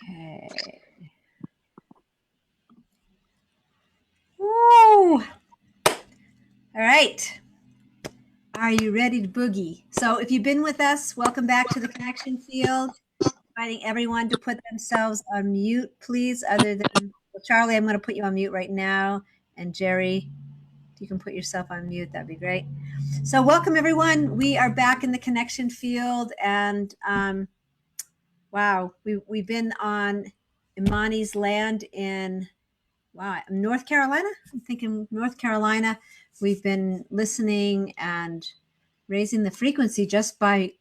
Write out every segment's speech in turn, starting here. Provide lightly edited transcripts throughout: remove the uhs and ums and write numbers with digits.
Okay. Woo! All right. Are you ready to boogie? So if you've been with us, welcome back to the connection field. Inviting everyone to put themselves on mute, please, other than well, Charlie, I'm going to put you on mute right now. And Jerry, if you can put yourself on mute, that'd be great. So welcome, everyone. We are back in the connection field. And wow, we've been on Imani's land in North Carolina. I'm thinking North Carolina. We've been listening and raising the frequency just by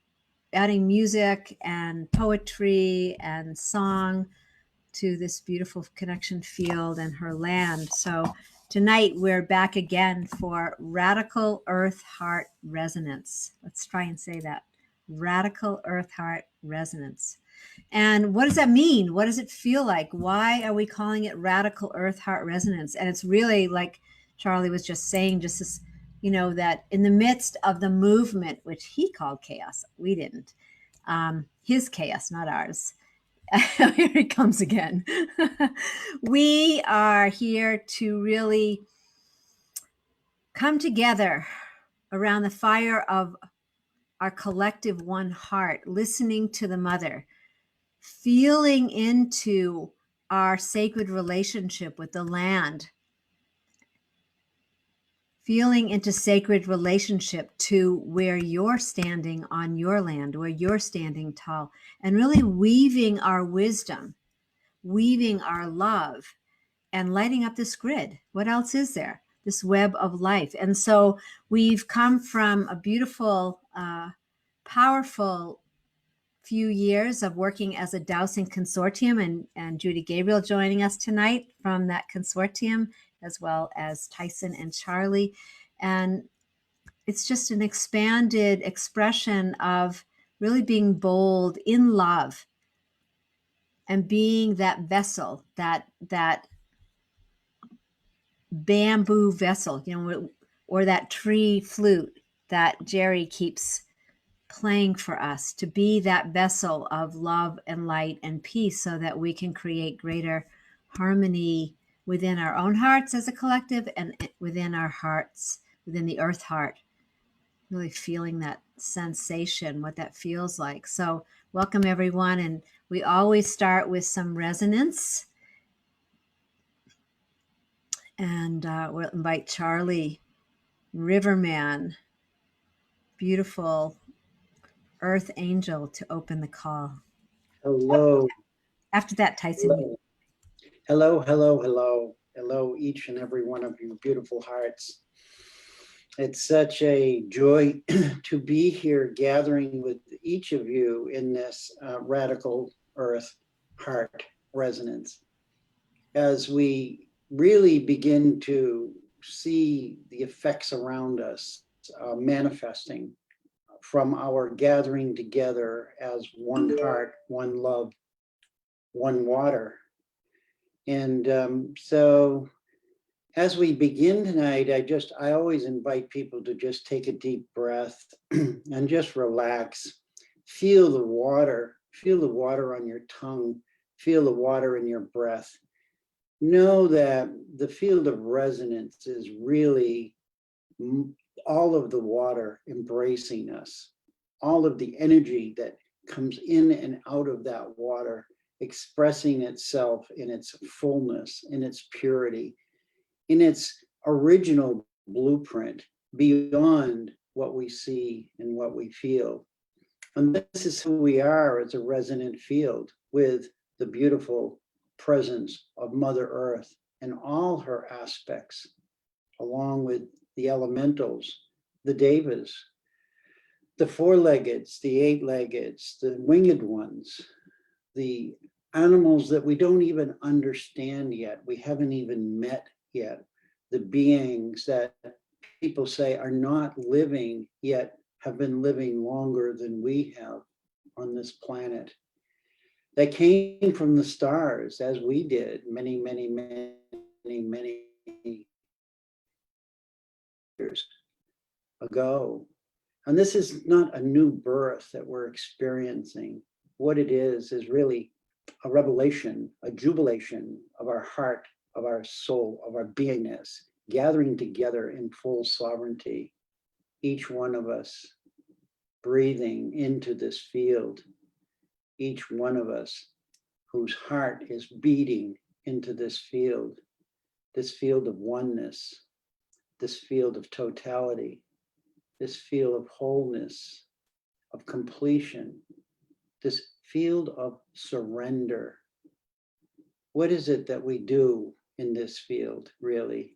adding music and poetry and song to this beautiful connection field and her land. So tonight we're back again for Radical Earth Heart Resonance. Let's try and say that. Radical Earth Heart Resonance. And what does that mean? What does it feel like? Why are we calling it Radical Earth Heart Resonance? And it's really like Charlie was just saying, just this, that in the midst of the movement, which he called chaos, we didn't, his chaos, not ours. Here it comes again. We are here to really come together around the fire of our collective one heart, listening to the mother, feeling into our sacred relationship with the land, feeling into sacred relationship to where you're standing on your land, where you're standing tall, and really weaving our wisdom, weaving our love, and lighting up this grid. What else is there? This web of life. And so we've come from a beautiful, powerful few years of working as a dowsing consortium, and Judy Gabriel joining us tonight from that consortium, as well as Tyhson and Shelley. And it's just an expanded expression of really being bold in love and being that vessel, that bamboo vessel, or that tree flute that Jerry keeps playing for us, to be that vessel of love and light and peace so that we can create greater harmony within our own hearts as a collective and within our hearts, within the earth heart, really feeling that sensation, what that feels like. So welcome everyone. And we always start with some resonance. And we'll invite Charlie, Riverman, beautiful Earth Angel, to open the call. Hello. After that, Tyhson. Hello, hello, hello. Hello, each and every one of you beautiful hearts. It's such a joy to be here gathering with each of you in this Radical Earth Heart Resonance. As we really begin to see the effects around us manifesting from our gathering together as one heart, one love, one water. And so as we begin tonight, I always invite people to just take a deep breath and just relax. Feel the water on your tongue, feel the water in your breath. Know that the field of resonance is really all of the water embracing us, all of the energy that comes in and out of that water, expressing itself in its fullness, in its purity, in its original blueprint, beyond what we see and what we feel. And this is who we are as a resonant field, with the beautiful presence of Mother Earth and all her aspects, along with the elementals, the devas, the four-leggeds, the eight-leggeds, the winged ones, the animals that we don't even understand yet, we haven't even met yet, the beings that people say are not living yet have been living longer than we have on this planet. They came from the stars, as we did many, many, many, many years ago. And this is not a new birth that we're experiencing. What it is really a revelation, a jubilation of our heart, of our soul, of our beingness, gathering together in full sovereignty, each one of us breathing into this field, each one of us whose heart is beating into this field of oneness, this field of totality, this field of wholeness, of completion, this field of surrender. What is it that we do in this field, really,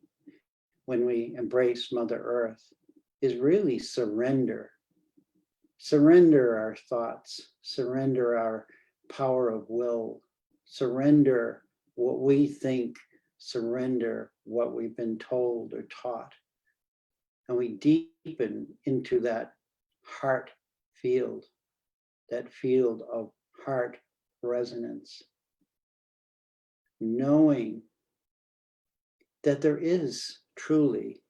when we embrace Mother Earth, is really surrender. Surrender our thoughts, surrender our power of will, surrender what we think, surrender what we've been told or taught. And we deepen into that heart field, that field of heart resonance, knowing that there is truly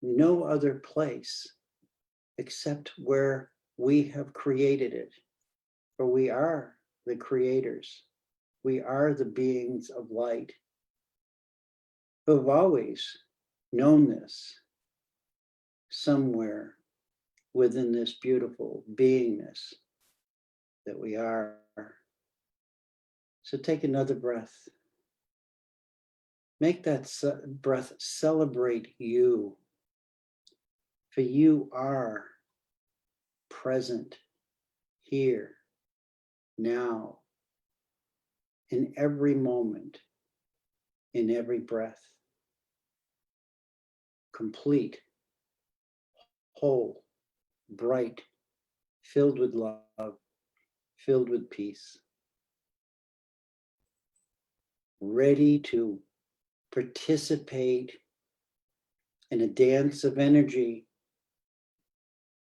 no other place except where we have created it. For we are the creators. We are the beings of light who have always known this somewhere within this beautiful beingness that we are. So take another breath. Make that breath celebrate you, for you are present here, now, in every moment, in every breath, complete, whole, bright, filled with love, filled with peace, ready to participate in a dance of energy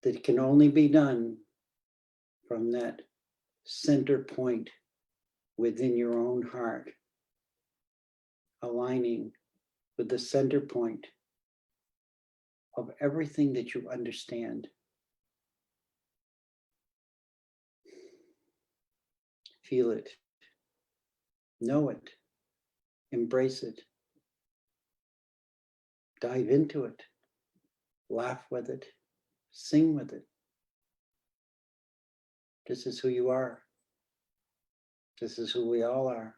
that can only be done from that center point within your own heart, aligning with the center point of everything that you understand. Feel it, know it, embrace it, dive into it, laugh with it, sing with it. This is who you are. This is who we all are.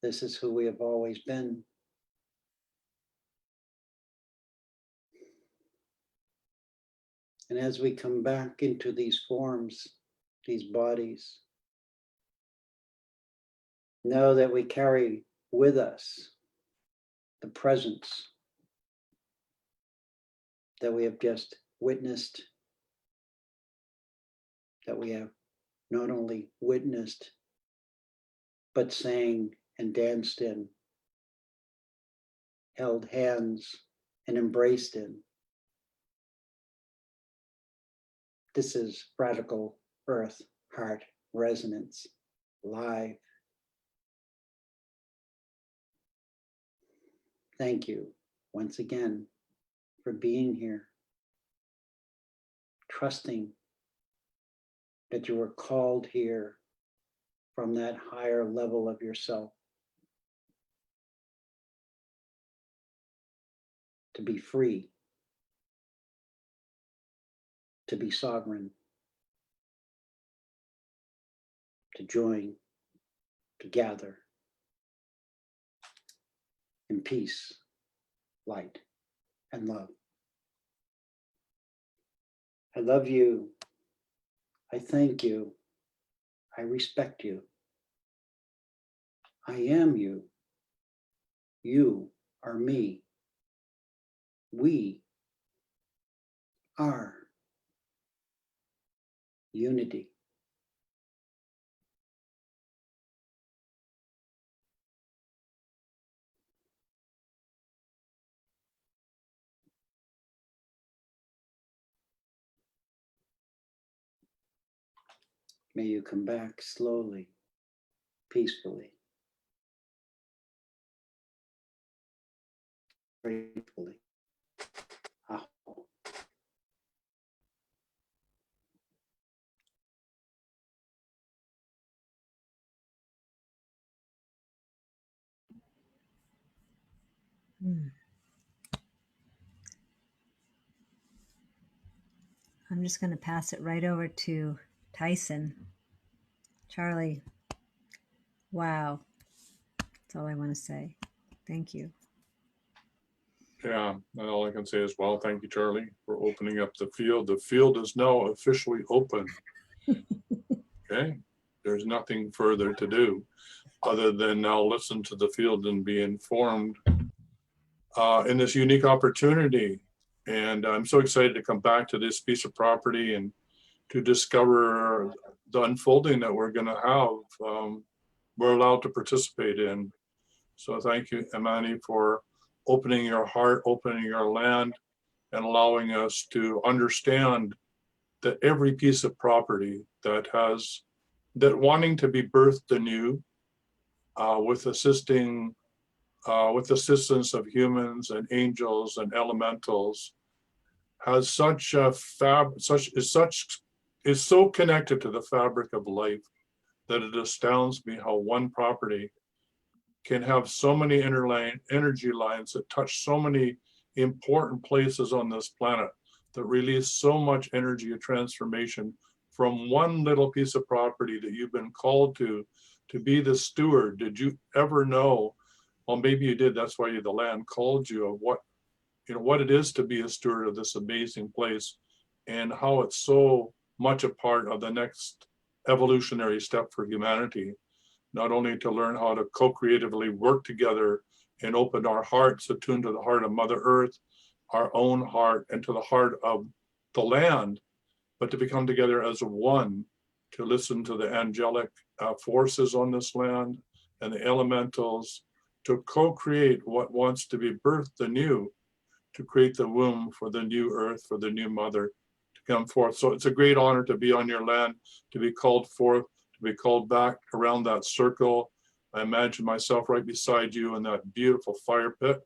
This is who we have always been. And as we come back into these forms, these bodies, know that we carry with us the presence that we have just witnessed, that we have not only witnessed, but sang and danced in, held hands and embraced in. This is radical earth, heart, resonance, live. Thank you once again for being here, trusting that you were called here from that higher level of yourself to be free, to be sovereign, to join, to gather in peace, light, and love. I love you. I thank you. I respect you. I am you. You are me. We are unity. May you come back slowly, peacefully, gratefully. Aho. Mm. I'm just going to pass it right over to Tyhson. Charlie, wow. That's all I want to say. Thank you. Yeah, and all I can say is, well, thank you, Charlie, for opening up the field. The field is now officially open. Okay, there's nothing further to do other than now listen to the field and be informed in this unique opportunity. And I'm so excited to come back to this piece of property and to discover the unfolding that we're going to have. We're allowed to participate in. So thank you, Imani, for opening your heart, opening your land, and allowing us to understand that every piece of property that wanting to be birthed anew, with assistance of humans and angels and elementals, has such a is so connected to the fabric of life that it astounds me how one property can have so many energy lines that touch so many important places on this planet, that release so much energy of transformation from one little piece of property that you've been called to be the steward. Did you ever know? Well, maybe you did. That's why the land called you, of what it is to be a steward of this amazing place, and how it's so much a part of the next evolutionary step for humanity. Not only to learn how to co-creatively work together and open our hearts, attuned to the heart of Mother Earth, our own heart, and to the heart of the land, but to become together as one, to listen to the angelic forces on this land and the elementals, to co-create what wants to be birthed anew, to create the womb for the new earth, for the new mother to come forth. So it's a great honor to be on your land, to be called forth, to be called back around that circle. I imagine myself right beside you in that beautiful fire pit.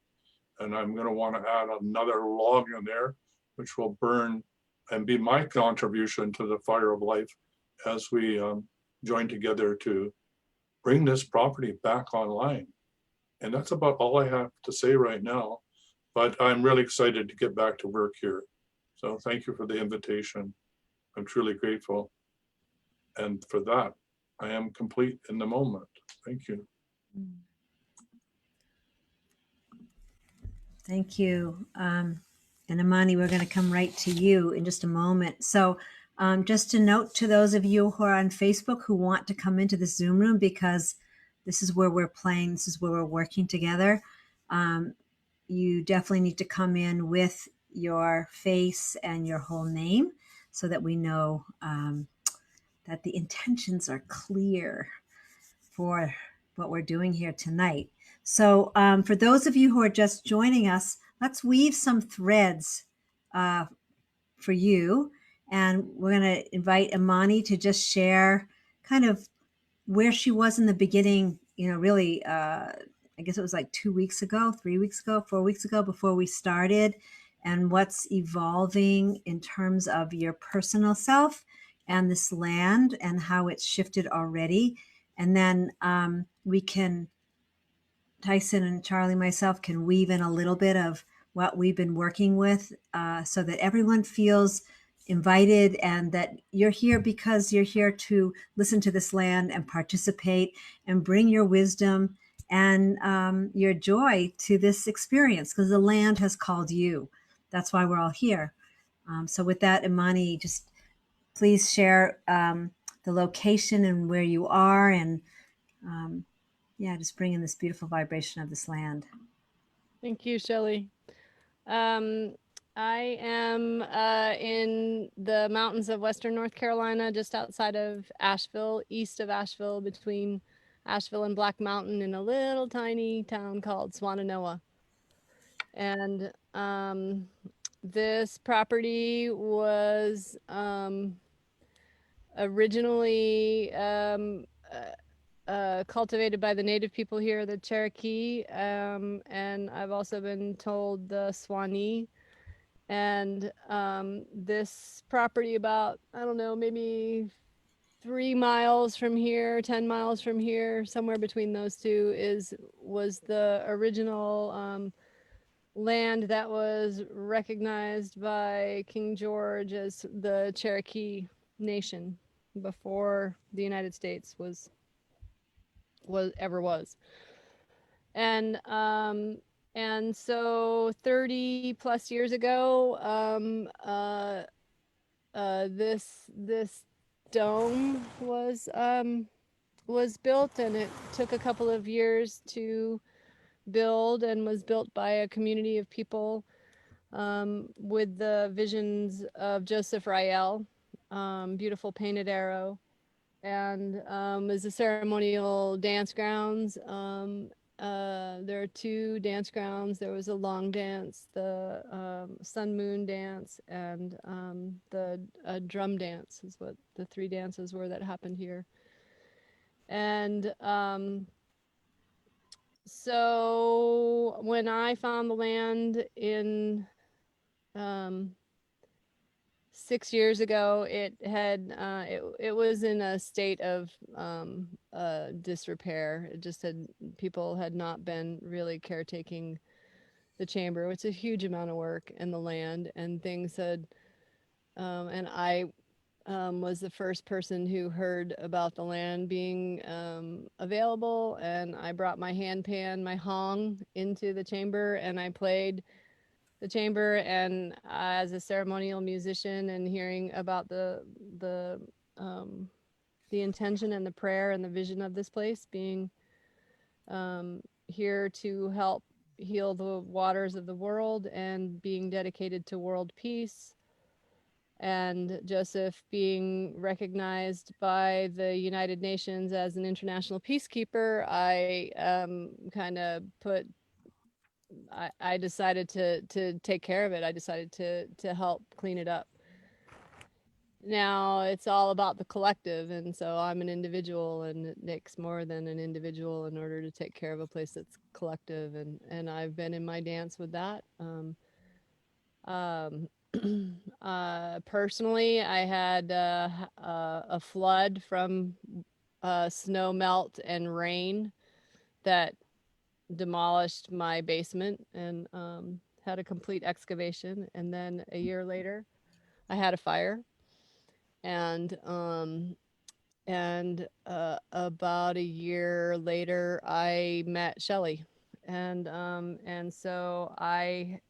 And I'm going to want to add another log in there, which will burn and be my contribution to the fire of life as we join together to bring this property back online. And that's about all I have to say right now. But I'm really excited to get back to work here. So thank you for the invitation. I'm truly grateful. And for that, I am complete in the moment. Thank you. Thank you. And Imani, we're going to come right to you in just a moment. So just to note to those of you who are on Facebook who want to come into the Zoom room, because this is where we're playing, this is where we're working together. You definitely need to come in with your face and your whole name so that we know that the intentions are clear for what we're doing here tonight. So for those of you who are just joining us, let's weave some threads for you. And we're going to invite Imani to just share kind of where she was in the beginning, really, I guess it was like 2 weeks ago, 3 weeks ago, 4 weeks ago, before we started, and what's evolving in terms of your personal self and this land and how it's shifted already. And then we can, Tyhson and Charlie, myself, can weave in a little bit of what we've been working with so that everyone feels invited and that you're here because you're here to listen to this land and participate and bring your wisdom and your joy to this experience, because the land has called you. That's why we're all here. So with that, Imani, just please share the location and where you are, and just bring in this beautiful vibration of this land. Thank you, Shelley. I am in the mountains of Western North Carolina, just outside of Asheville, east of Asheville, between Asheville and Black Mountain, in a little tiny town called Swannanoa. And this property was originally cultivated by the native people here, the Cherokee, and I've also been told the Swanee. And this property, about, I don't know, maybe 3 miles from here, 10 miles from here, somewhere between those two, was the original land that was recognized by King George as the Cherokee Nation before the United States was ever was. And so 30 plus years ago, this dome was built, and it took a couple of years to build, and was built by a community of people with the visions of Joseph Rael, beautiful painted arrow, and is a ceremonial dance grounds. There are two dance grounds. There was a long dance, the sun moon dance, and the drum dance is what the three dances were that happened here. And so when I found the land in 6 years ago, it had it was in a state of disrepair. It just had people had not been really caretaking the chamber. It's a huge amount of work in the land, and things had and I was the first person who heard about the land being available, and I brought my handpan, my hong, into the chamber, and I played the chamber, and as a ceremonial musician, and hearing about the intention and the prayer and the vision of this place being here to help heal the waters of the world and being dedicated to world peace, and Joseph being recognized by the United Nations as an international peacekeeper, I kind of put I decided to take care of it. I decided to help clean it up. Now it's all about the collective, and so I'm an individual, and it takes more than an individual in order to take care of a place that's collective, and I've been in my dance with that. Personally, I had a flood from snow melt and rain that demolished my basement, and had a complete excavation. And then a year later, I had a fire, and about a year later, I met Shelley, and so I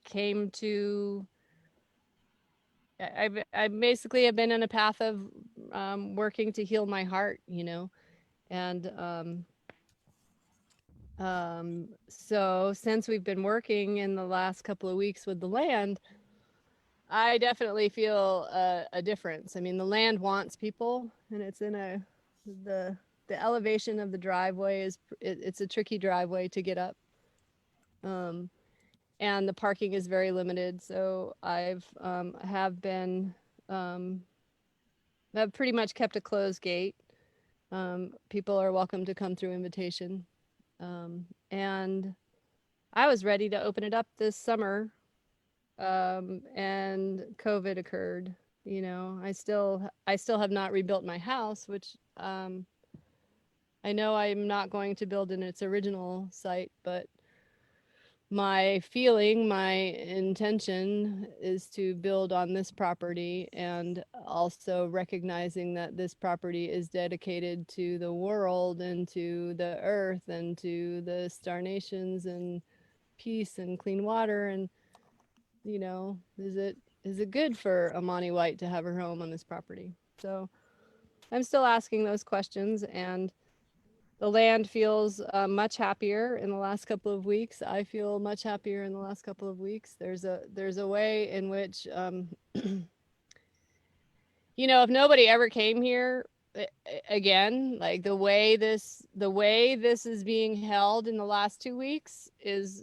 came to. I basically have been in a path of working to heal my heart, you know, and so since we've been working in the last couple of weeks with the land, I definitely feel a difference. I mean, the land wants people, and it's in the elevation of the driveway it's a tricky driveway to get up. And the parking is very limited. So I've pretty much kept a closed gate. People are welcome to come through invitation. And I was ready to open it up this summer, and COVID occurred. You know, I still have not rebuilt my house, which I know I'm not going to build in its original site, but my feeling, my intention is to build on this property, and also recognizing that this property is dedicated to the world and to the earth and to the star nations and peace and clean water. And, you know, is it good for Amani White to have her home on this property? So I'm still asking those questions, and the land feels much happier in the last couple of weeks. I feel much happier in the last couple of weeks. There's a way in which, you know, if nobody ever came here again, like the way this is being held in the last 2 weeks is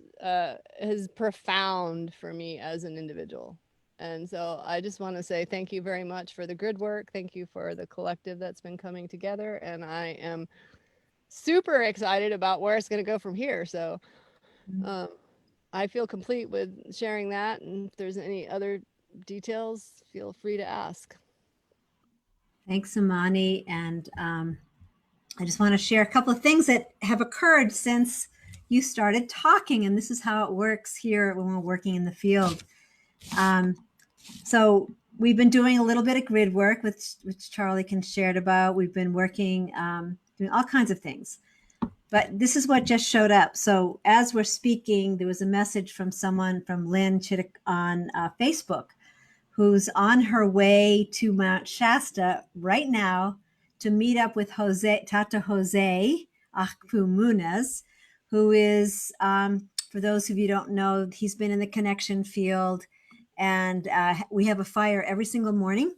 profound for me as an individual. And so I just want to say thank you very much for the good work. Thank you for the collective that's been coming together. And I am super excited about where it's going to go from here. So I feel complete with sharing that. And if there's any other details, feel free to ask. Thanks, Amani. And I just want to share a couple of things that have occurred since you started talking, and this is how it works here when we're working in the field. So we've been doing a little bit of grid work, which Charlie can share about. We've been working, doing all kinds of things. But this is what just showed up. So as we're speaking, there was a message from someone, from Lynn Chittick on Facebook, who's on her way to Mount Shasta right now to meet up with Tata Jose Akpu Munez, who is, for those of you who don't know, he's been in the connection field, and we have a fire every single morning,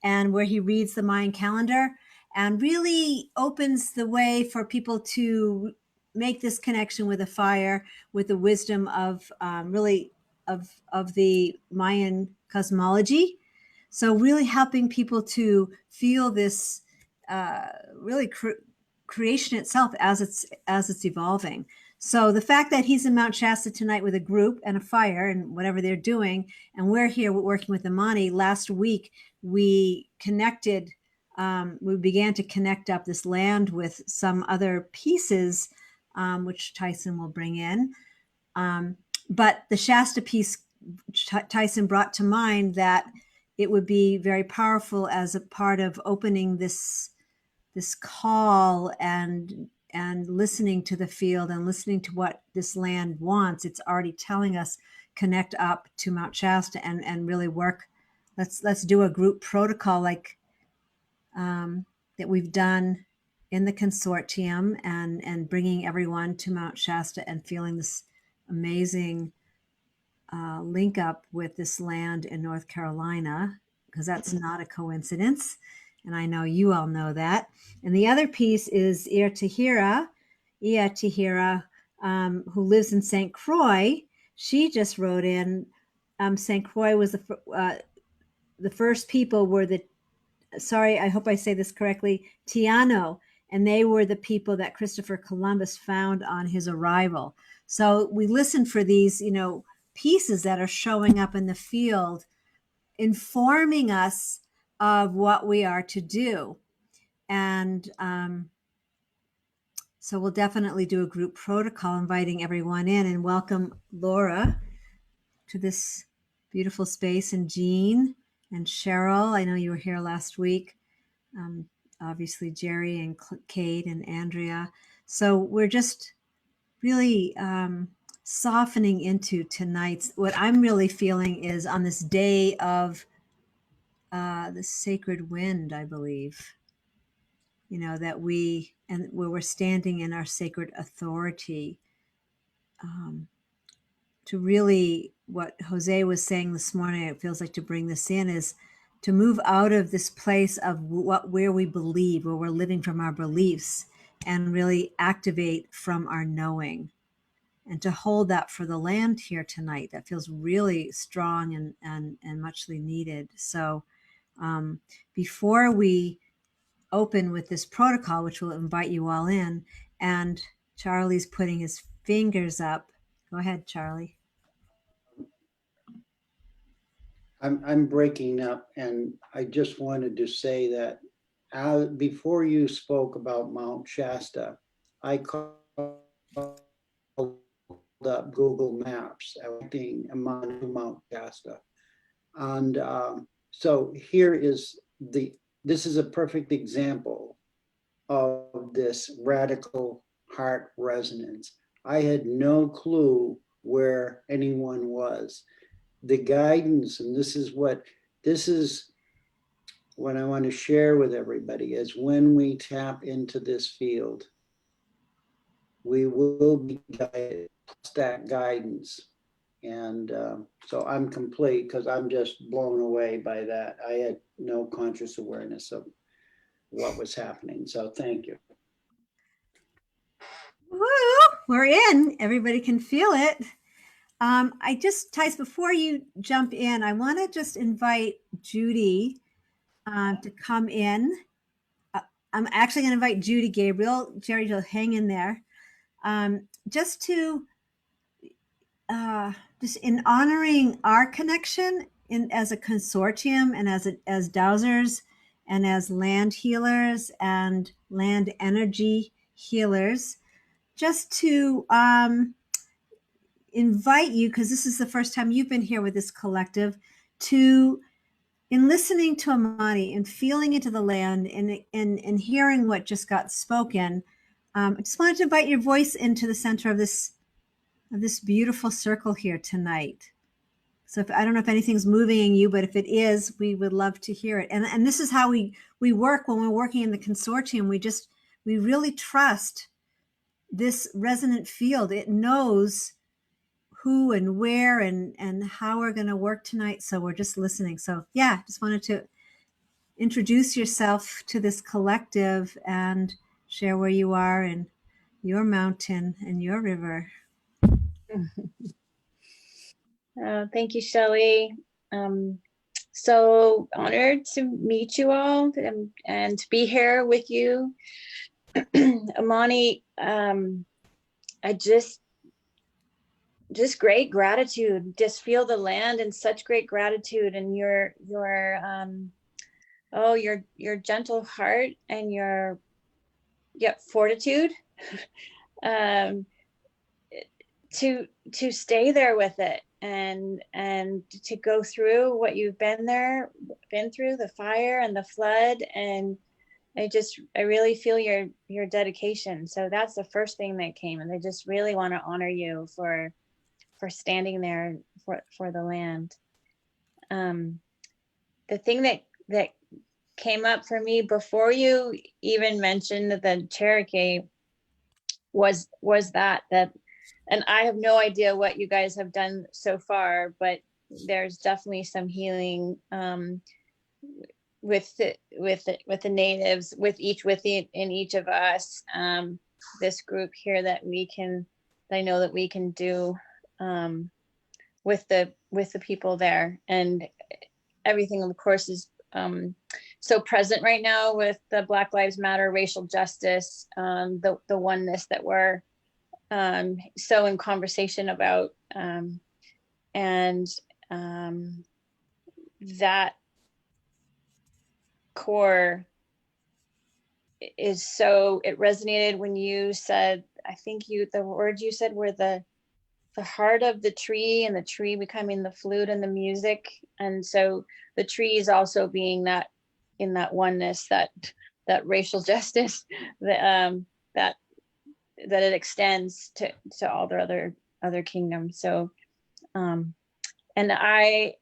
and where he reads the Mayan calendar and really opens the way for people to make this connection with a fire, with the wisdom of really of the Mayan cosmology. So really helping people to feel this really creation itself as it's evolving. So the fact that he's in Mount Shasta tonight with a group and a fire and whatever they're doing, and we're here working with Imani. Last week we connected. We began to connect up this land with some other pieces, which Tyhson will bring in. But the Shasta piece, Tyhson brought to mind that it would be very powerful as a part of opening this call and listening to the field and listening to what this land wants. It's already telling us connect up to Mount Shasta and really work. Let's do a group protocol like that we've done in the consortium, and bringing everyone to Mount Shasta and feeling this amazing link up with this land in North Carolina, because that's not a coincidence. And I know you all know that. And the other piece is Ia Tahira, who lives in St. Croix. She just wrote in, St. Croix was the first people were sorry, I hope I say this correctly, Tiano, and they were the people that Christopher Columbus found on his arrival. So we listen for these, pieces that are showing up in the field, informing us of what we are to do. And so we'll definitely do a group protocol, inviting everyone in, and welcome Laura to this beautiful space, and Jean and Cheryl. I know you were here last week. Obviously Jerry and Kate and Andrea. So we're just really softening into tonight's, what I'm really feeling is on this day of the sacred wind, I believe, that where we're standing in our sacred authority, to really, what Jose was saying this morning, it feels like to bring this in, is to move out of this place of where we believe, where we're living from our beliefs, and really activate from our knowing, and to hold that for the land here tonight. That feels really strong and muchly needed. So before we open with this protocol, which will invite you all in, and Charlie's putting his fingers up. Go ahead, Charlie. I'm breaking up, and I just wanted to say that before you spoke about Mount Shasta, I called up Google Maps, everything among Mount Shasta. And so this is a perfect example of this radical heart resonance. I had no clue where anyone was. The guidance, and this is what I want to share with everybody, is when we tap into this field, we will be guided, that guidance. And so I'm complete, because I'm just blown away by that. I had no conscious awareness of what was happening. So thank you. Woo, we're in. Everybody can feel it. Tyson, before you jump in, I want to just invite Judy to come in. I'm actually going to invite Judy, Gabriel, Jerry, to hang in there. Just in honoring our connection as a consortium, and as dowsers, and as land healers and land energy healers. just to invite you, because this is the first time you've been here with this collective, to in listening to Amani and feeling into the land and hearing what just got spoken. I just wanted to invite your voice into the center of this beautiful circle here tonight. So if, I don't know if anything's moving in you, but if it is, we would love to hear it. And this is how we work when we're working in the consortium. We really trust this resonant field. It knows who and where and how we're going to work tonight. So we're just listening. So yeah, just wanted to introduce yourself to this collective and share where you are in your mountain and your river. Thank you, Shelley. So honored to meet you all and to be here with you. Amani, I just great gratitude, just feel the land and such great gratitude, and your gentle heart and your fortitude to stay there with it and to go through what you've been through, the fire and the flood. And I really feel your dedication. So that's the first thing that came. And I just really want to honor you for standing there for the land. The thing that came up for me before you even mentioned the Cherokee was that, and I have no idea what you guys have done so far, but there's definitely some healing with the natives, in each of us, this group here that I know that we can do with the people there. And everything, of course, is so present right now with the Black Lives Matter, racial justice, the oneness that we're so in conversation about, and that core is so, it resonated when you said, I think the words you said were the heart of the tree, and the tree becoming the flute and the music. And so the tree is also being that, in that oneness, that racial justice, that it extends to all the other kingdoms. So and I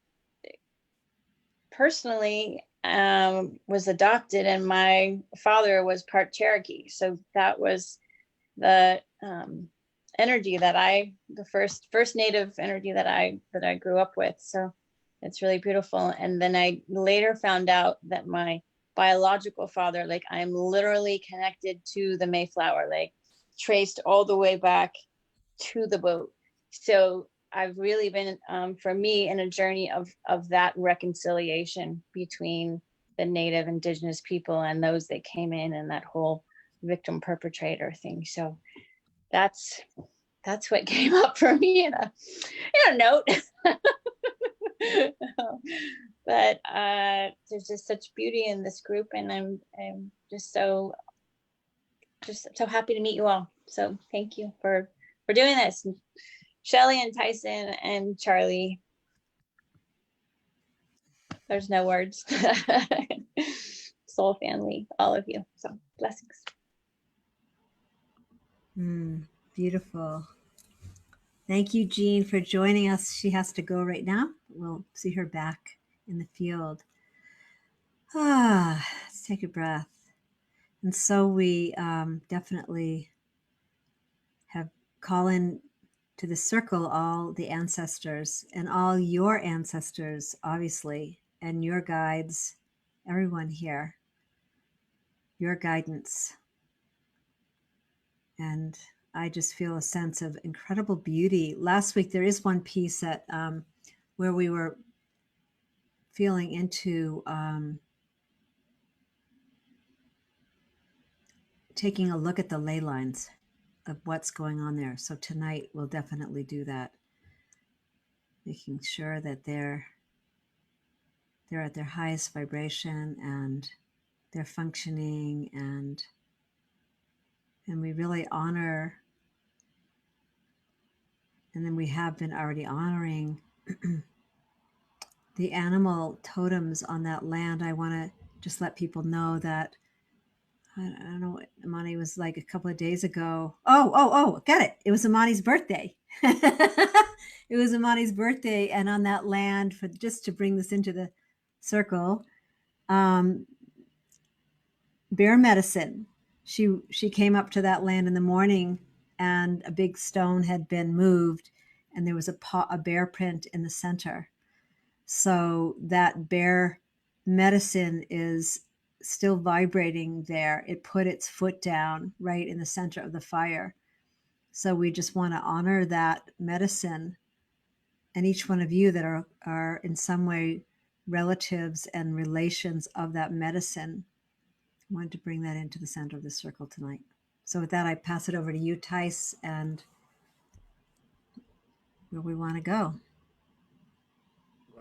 personally was adopted, and my father was part Cherokee. So that was the energy that the first native energy that I grew up with. So it's really beautiful. And then I later found out that my biological father, like, I'm literally connected to the Mayflower, like traced all the way back to the boat. So I've really been, for me, in a journey of that reconciliation between the native indigenous people and those that came in, and that whole victim perpetrator thing. So that's what came up for me in a note. But there's just such beauty in this group, and I'm just so happy to meet you all. So thank you for doing this, Shelley and Tyson and Charlie. There's no words. Soul family, all of you. So blessings. Beautiful. Thank you, Jean, for joining us. She has to go right now. We'll see her back in the field. Let's take a breath. And so we definitely have call in to the circle all the ancestors and all your ancestors, obviously, and your guides, everyone here, your guidance. And I just feel a sense of incredible beauty. Last week, there is one piece that where we were feeling into taking a look at the ley lines of what's going on there. So tonight we'll definitely do that, making sure that they're at their highest vibration and they're functioning, and we really honor And then we have been already honoring the animal totems on that land. I want to just let people know that I don't know what Amani was like a couple of days ago. Oh, got it. It was Amani's birthday. It was Amani's birthday, and on that land, for just to bring this into the circle, bear medicine. She came up to that land in the morning, and a big stone had been moved, and there was a bear print in the center. So that bear medicine is still vibrating there. It put its foot down right in the center of the fire. So we just want to honor that medicine, and each one of you that are in some way relatives and relations of that medicine. I wanted to bring that into the center of the circle tonight. So with that, I pass it over to you, Tyhson, and where we want to go.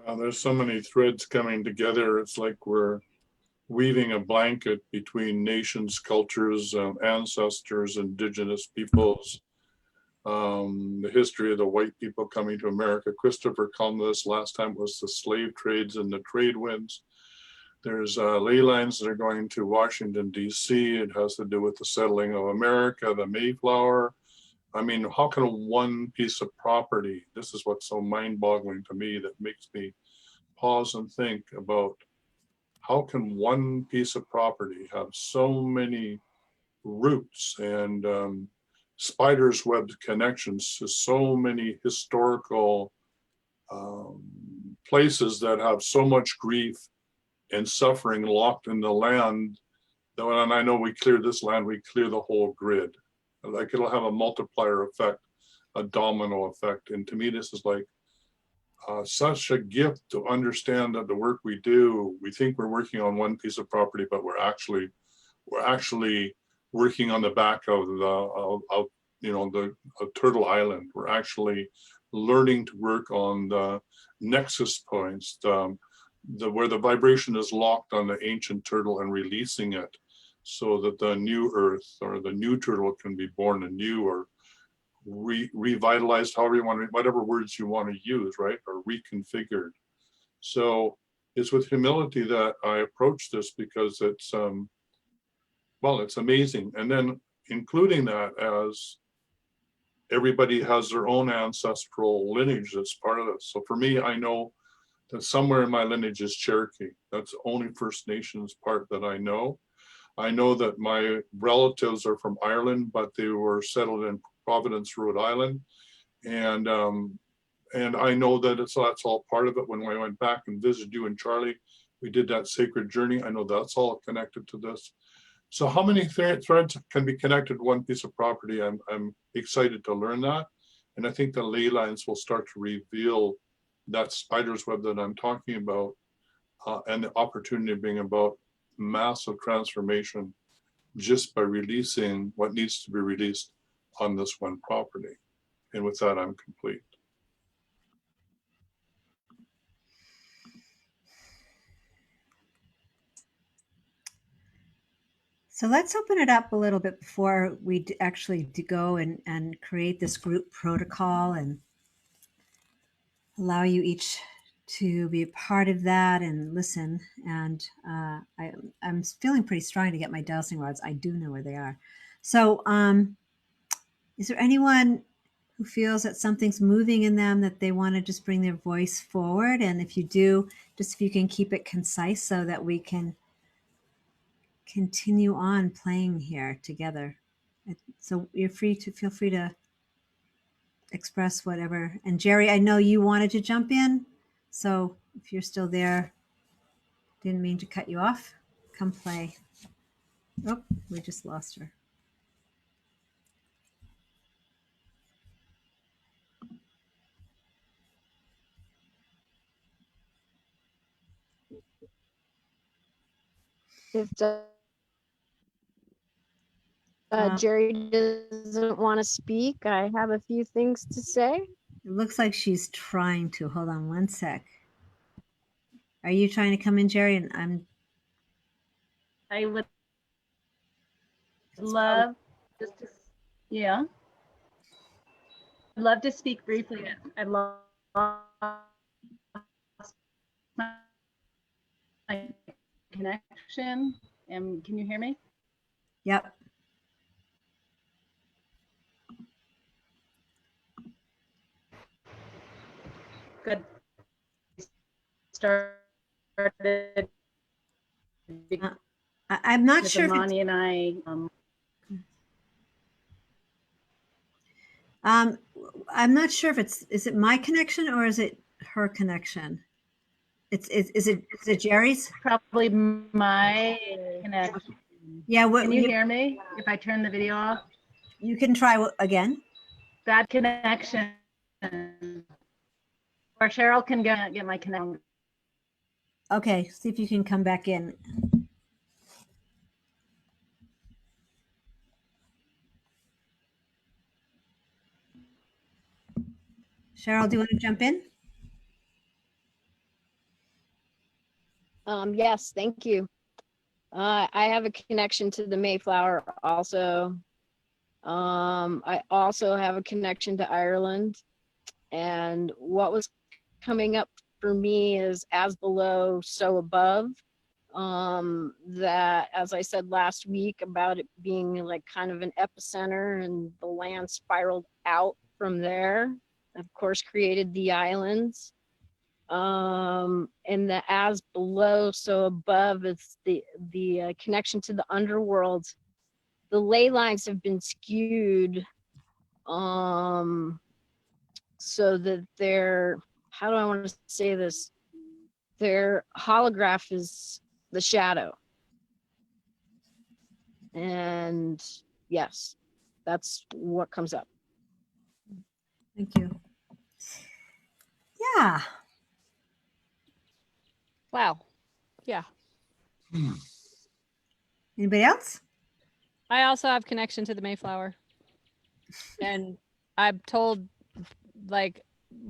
Wow, there's so many threads coming together. It's like we're weaving a blanket between nations, cultures, ancestors, indigenous peoples, the history of the white people coming to America. Christopher Columbus, last time was the slave trades and the trade winds. There's ley lines that are going to Washington, D.C. It has to do with the settling of America, the Mayflower. I mean, how can one piece of property, this is what's so mind-boggling to me that makes me pause and think about how can one piece of property have so many roots and spider's web connections to so many historical places that have so much grief and suffering locked in the land. And I know we clear this land, we clear the whole grid. Like it'll have a multiplier effect, a domino effect. And to me, this is like such a gift to understand that the work we do, we think we're working on one piece of property, but we're actually working on the back of the Turtle Island. We're actually learning to work on the nexus points, where the vibration is locked on the ancient turtle and releasing it so that the new earth or the new turtle can be born anew or revitalized, however you want to, whatever words you want to use, right? Or reconfigured. So it's with humility that I approach this because it's, it's amazing. And then including that as everybody has their own ancestral lineage that's part of this. So for me, I know that somewhere in my lineage is Cherokee. That's the only First Nations part that I know. I know that my relatives are from Ireland, but they were settled in Providence, Rhode Island. And I know that that's all part of it. When I went back and visited you and Charlie, we did that sacred journey. I know that's all connected to this. So how many threads can be connected to one piece of property? I'm excited to learn that. And I think the ley lines will start to reveal that spider's web that I'm talking about, and the opportunity being about massive transformation just by releasing what needs to be released on this one property. And with that, I'm complete. So let's open it up a little bit before we actually go and create this group protocol and allow you each to be a part of that and listen. And I'm feeling pretty strong to get my dowsing rods. I do know where they are. So is there anyone who feels that something's moving in them that they want to just bring their voice forward? And if you do, just if you can keep it concise so that we can continue on playing here together. So you're feel free to express whatever. And Jerry, I know you wanted to jump in. So if you're still there, didn't mean to cut you off. Come play. Oh, we just lost her. If Jerry doesn't want to speak, I have a few things to say. It looks like she's trying to. Hold on one sec. Are you trying to come in, Jerry? And I would love just to, yeah. love to speak briefly. I lost my connection. Can you hear me? Yep. Good. Started I'm not with sure if it's, Amani and I. I'm not sure if is it my connection or is it her connection? Is it Jerry's? Probably my connection. Yeah. What Can you hear me if I turn the video off? you can try again. Bad connection. Or Cheryl can get my connection. Okay. See if you can come back in. Cheryl, do you want to jump in? Yes, thank you. I have a connection to the Mayflower also. I also have a connection to Ireland. And what was coming up for me is as below, so above. That, as I said last week about it being like kind of an epicenter and the land spiraled out from there, of course, created the islands. And the as below, so above is the connection to the underworld. The ley lines have been skewed so that they're, how do I want to say this? Their holograph is the shadow. And yes, that's what comes up. Thank you. Yeah. Wow. Yeah. Anybody else? I also have connection to the Mayflower. And I'm told like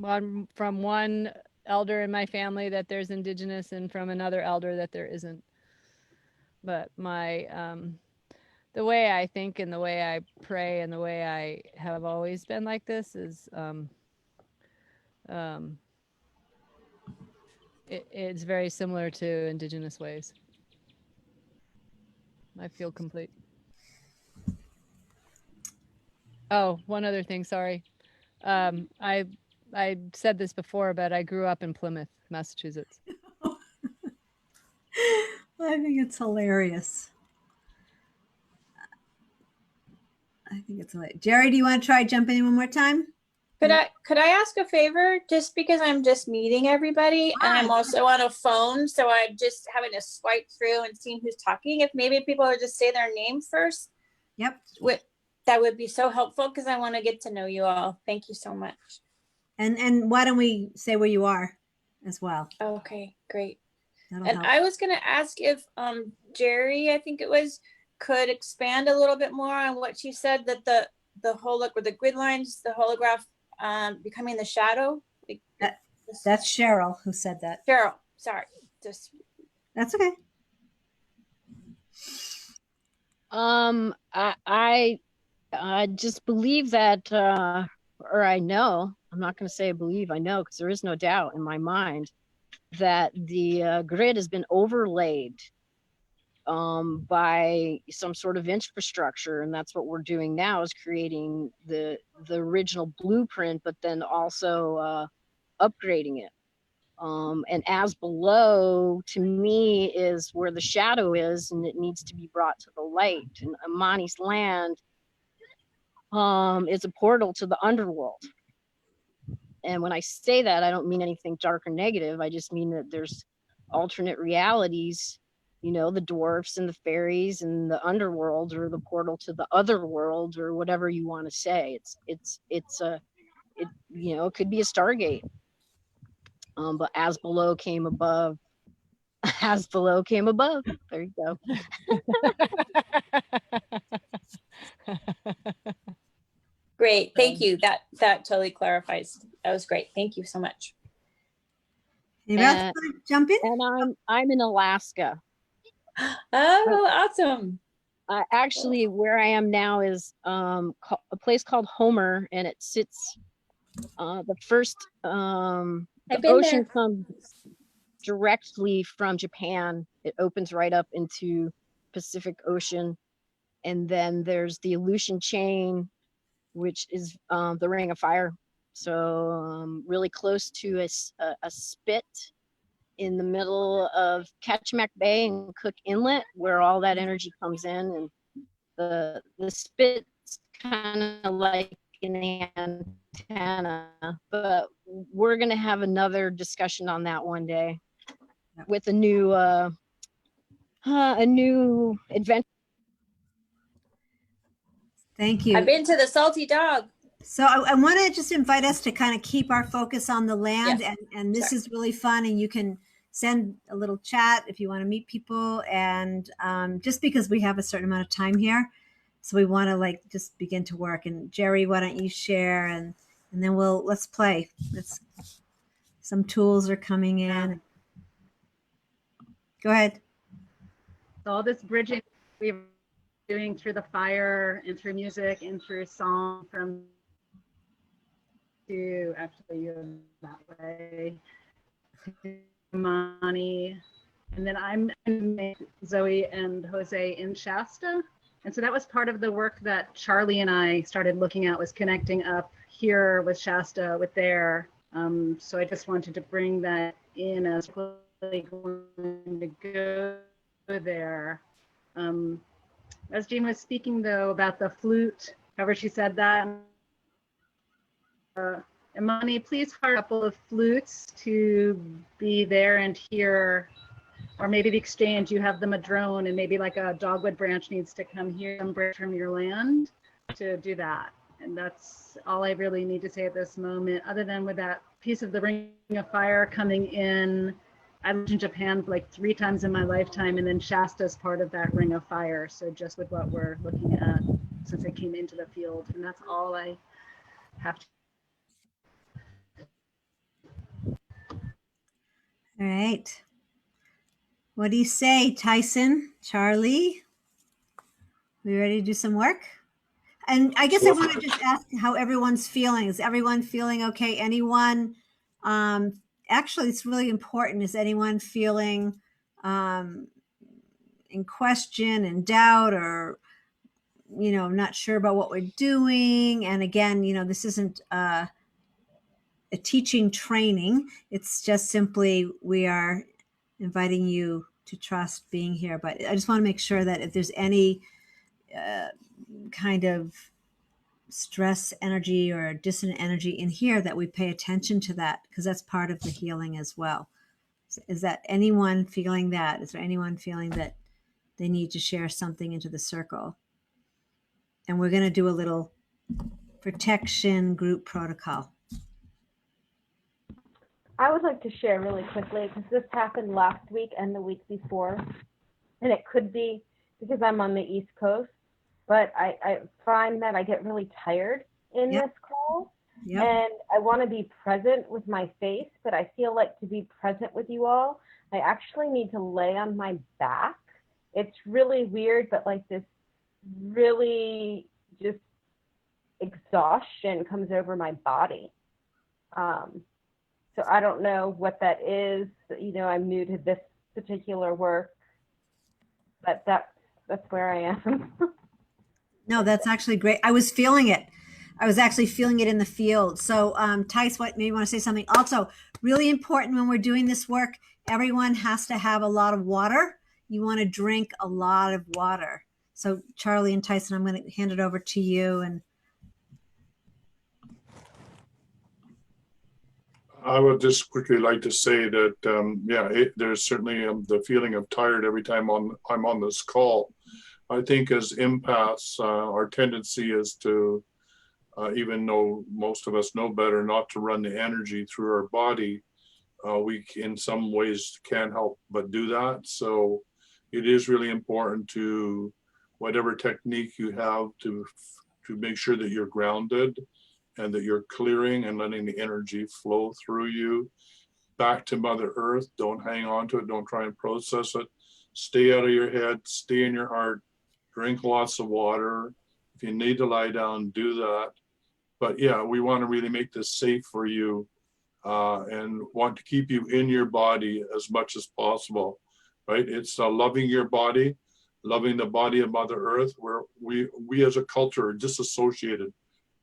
from one elder in my family that there's indigenous and from another elder that there isn't. But my the way I think and the way I pray and the way I have always been like this is it's very similar to indigenous ways. I feel complete. Oh, one other thing, sorry. I said this before, but I grew up in Plymouth, Massachusetts. I think it's hilarious. I think it's hilarious. Jerry, do you want to try jumping in one more time? Could I ask a favor? Just because I'm just meeting everybody and I'm also on a phone, so I'm just having to swipe through and seeing who's talking. If maybe people would just say their name first. Yep. That would be so helpful because I want to get to know you all. Thank you so much. And why don't we say where you are as well? Okay, great. That'll And help. I was going to ask if Jerry, I think it was, could expand a little bit more on what she said, that the whole look with the grid lines, the holograph becoming the shadow. That's Cheryl who said that. Cheryl, sorry. That's okay. I just believe that, or I know, I'm not going to say I believe, I know, because there is no doubt in my mind that the grid has been overlaid by some sort of infrastructure. And that's what we're doing now, is creating the original blueprint, but then also upgrading it. And as below, to me, is where the shadow is, and it needs to be brought to the light. And Amani's land is a portal to the underworld. And when I say that, I don't mean anything dark or negative. I just mean that there's alternate realities, you know, the dwarfs and the fairies and the underworld, or the portal to the other world, or whatever you want to say. It you know, it could be a Stargate. But as below came above, as below came above. There you go. Great, thank you. That totally clarifies. That was great. Thank you so much. Anybody else want to jump in? And I'm in Alaska. Oh, awesome. Actually, where I am now is a place called Homer, and it sits The first, the I've been ocean there. comes directly from Japan. It opens right up into Pacific Ocean. And then there's the Aleutian chain, which is the Ring of Fire. So really close to a spit in the middle of Ketchimak Bay and Cook Inlet, where all that energy comes in. And the spit's kind of like an antenna, but we're going to have another discussion on that one day with a new adventure. Thank you. I've been to the Salty Dog. So I want to just invite us to kind of keep our focus on the land, Yes. and this Sorry. is really fun, and you can send a little chat if you want to meet people, and just because we have a certain amount of time here, so we want to like just begin to work. And Jerry, why don't you share, and then let's play. Some tools are coming in. Go ahead. So all this bridging we're doing through the fire and through music and through song from to actually you that way. Money. And then I'm Zoe and Jose in Shasta. And so that was part of the work that Charlie and I started looking at, was connecting up here with Shasta with there. So I just wanted to bring that in as really going to go there. As Jean was speaking though about the flute, however she said that, Imani, please hire a couple of flutes to be there and here, or maybe the exchange, you have them a drone and maybe like a dogwood branch needs to come here, some branch from your land to do that. And that's all I really need to say at this moment, other than with that piece of the Ring of Fire coming in. I lived in Japan like 3 times in my lifetime, and then Shasta is part of that Ring of Fire. So just with what we're looking at since I came into the field, and that's all I have to. All right. What do you say, Tyson, Charlie? We ready to do some work? And I guess I want to just ask how everyone's feeling. Is everyone feeling okay? Anyone? Actually, it's really important. Is anyone feeling in question and doubt, or not sure about what we're doing? And again, this isn't a teaching training. It's just simply we are inviting you to trust being here. But I just want to make sure that if there's any kind of stress energy or dissonant energy in here, that we pay attention to that, because that's part of the healing as well. Is that anyone feeling that? Is there anyone feeling that they need to share something into the circle? And we're going to do a little protection group protocol. I would like to share really quickly, because this happened last week and the week before, and it could be because I'm on the East Coast, but I find that I get really tired in this call, and I want to be present with my face, but I feel like to be present with you all, I actually need to lay on my back. It's really weird, but like this really just exhaustion comes over my body. So I don't know what that is. I'm new to this particular work, but that's where I am. No, that's actually great. I was feeling it. I was actually feeling it in the field. So, Tice, maybe you want to say something? Also, really important when we're doing this work, everyone has to have a lot of water. You want to drink a lot of water. So, Charlie and Tyson, I'm going to hand it over to you. And I would just quickly like to say that, there's certainly the feeling of tired every time I'm on this call. I think as empaths, our tendency is to, even though most of us know better, not to run the energy through our body. We, in some ways, can't help but do that. So it is really important to, whatever technique you have, to make sure that you're grounded and that you're clearing and letting the energy flow through you back to Mother Earth. Don't hang on to it. Don't try and process it. Stay out of your head, stay in your heart, drink lots of water. If you need to lie down, do that. But yeah, we want to really make this safe for you and want to keep you in your body as much as possible, right? It's loving your body, loving the body of Mother Earth, where we as a culture are disassociated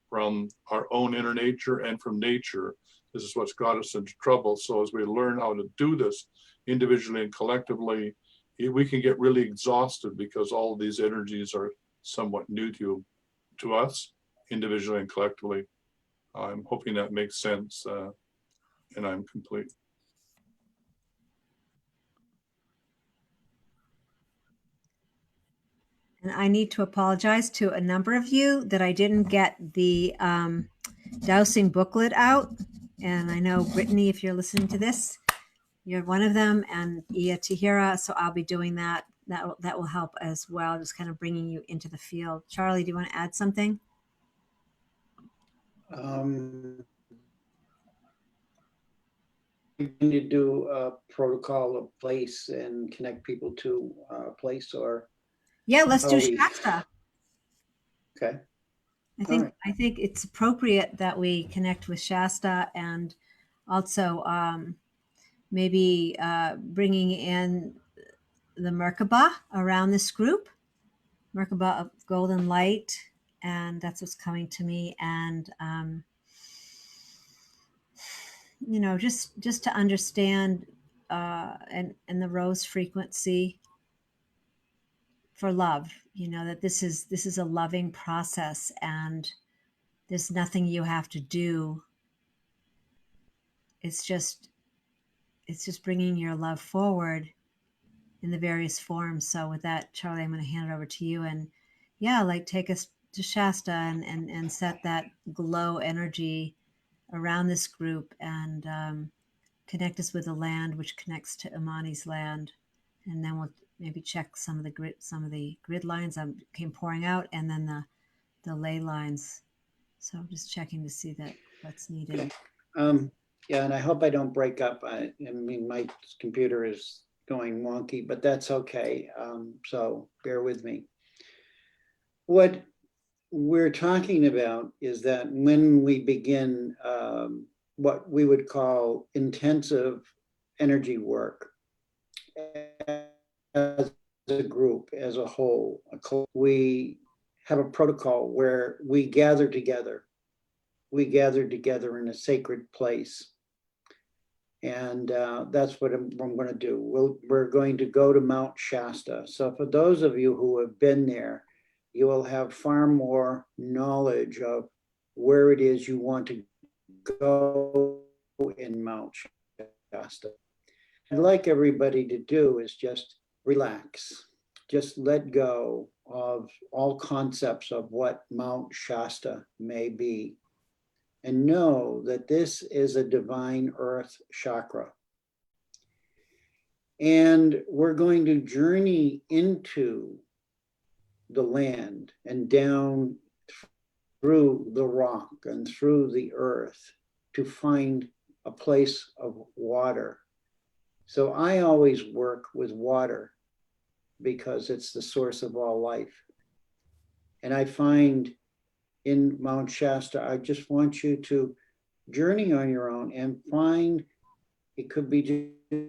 from our own inner nature and from nature. This is what's got us into trouble. So as we learn how to do this individually and collectively, we can get really exhausted because all of these energies are somewhat new to us individually and collectively. I'm hoping that makes sense, and I'm complete. And I need to apologize to a number of you that I didn't get the dowsing booklet out. And I know, Brittany, if you're listening to this, you're one of them, and Ia Tahira. So I'll be doing that. That will help as well, just kind of bringing you into the field. Charlie, do you want to add something? We need to do a protocol of place and connect people to a place, or Yeah, let's do Oh, we- Shasta. okay. I think it's appropriate that we connect with Shasta, and also maybe bringing in the Merkaba around this group, Merkaba of Golden Light, and that's what's coming to me. And just to understand and the rose frequency for love. That this is a loving process, and there's nothing you have to do. It's just bringing your love forward in the various forms. So with that, Charlie, I'm going to hand it over to you, and take us to Shasta and set that glow energy around this group, and connect us with the land, which connects to Imani's land, and then we'll maybe check some of the grid lines came pouring out, and then the ley lines. So just checking to see that what's needed. Yeah, and I hope I don't break up. I mean, my computer is going wonky, but that's okay. So bear with me. What we're talking about is that when we begin what we would call intensive energy work as a group, as a whole, we have a protocol where we gather together. We gather together in a sacred place. And that's what I'm going to do. We're going to go to Mount Shasta. So for those of you who have been there, you will have far more knowledge of where it is you want to go in Mount Shasta. I'd like everybody to do is just relax. Just let go of all concepts of what Mount Shasta may be. And know that this is a divine earth chakra. And we're going to journey into the land and down through the rock and through the earth to find a place of water. So I always work with water because it's the source of all life. And I find in Mount Shasta, I just want you to journey on your own and find, it could be just a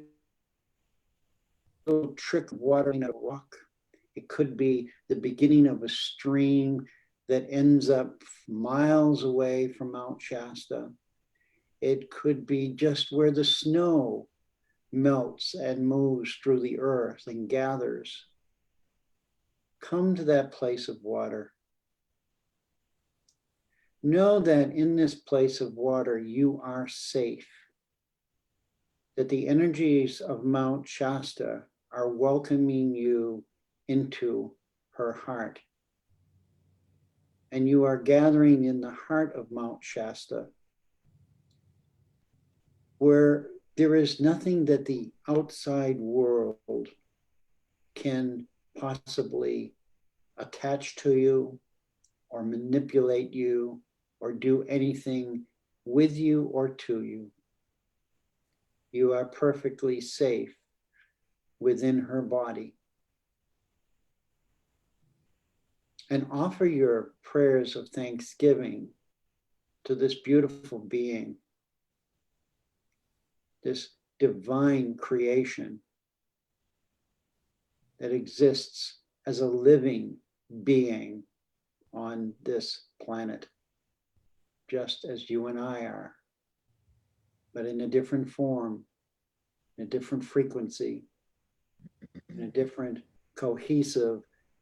little trick of water in a rock. It could be the beginning of a stream that ends up miles away from Mount Shasta. It could be just where the snow melts and moves through the earth and gathers. Come to that place of water. Know that in this place of water, you are safe. That the energies of Mount Shasta are welcoming you into her heart. And you are gathering in the heart of Mount Shasta, where there is nothing that the outside world can possibly attach to you or manipulate you or do anything with you or to you. You are perfectly safe within her body. And offer your prayers of thanksgiving to this beautiful being, this divine creation that exists as a living being on this planet, just as you and I are, but in a different form, in a different frequency, in a different cohesive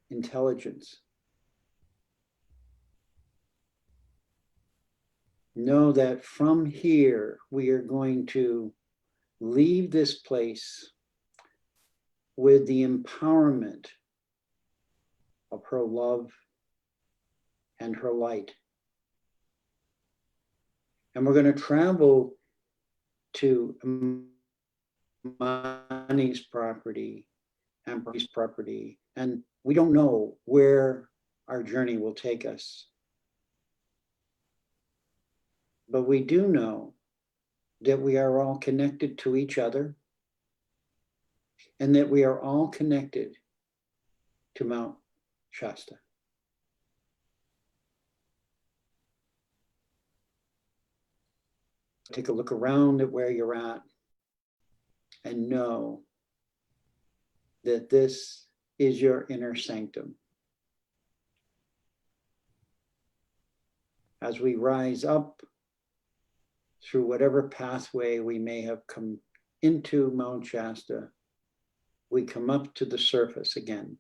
intelligence. Know that from here, we are going to leave this place with the empowerment of her love and her light. And we're going to travel to Mani's property and Bree's property, and we don't know where our journey will take us. But we do know that we are all connected to each other and that we are all connected to Mount Shasta. Take a look around at where you're at and know that this is your inner sanctum. As we rise up through whatever pathway we may have come into Mount Shasta, we come up to the surface again.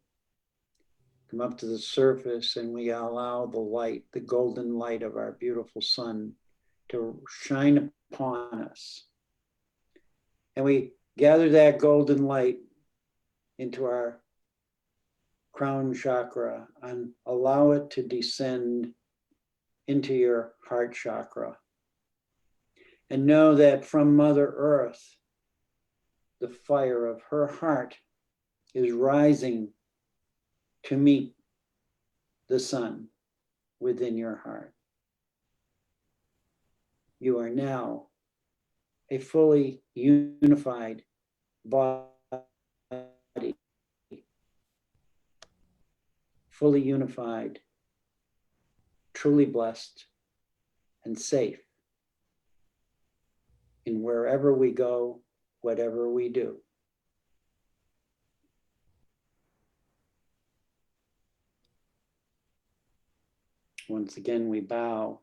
Come up to the surface and we allow the light, the golden light of our beautiful sun to shine upon us. And we gather that golden light into our crown chakra and allow it to descend into your heart chakra. And know that from Mother Earth, the fire of her heart is rising to meet the sun within your heart. You are now a fully unified body, fully unified, truly blessed, and safe in wherever we go, whatever we do. Once again, we bow,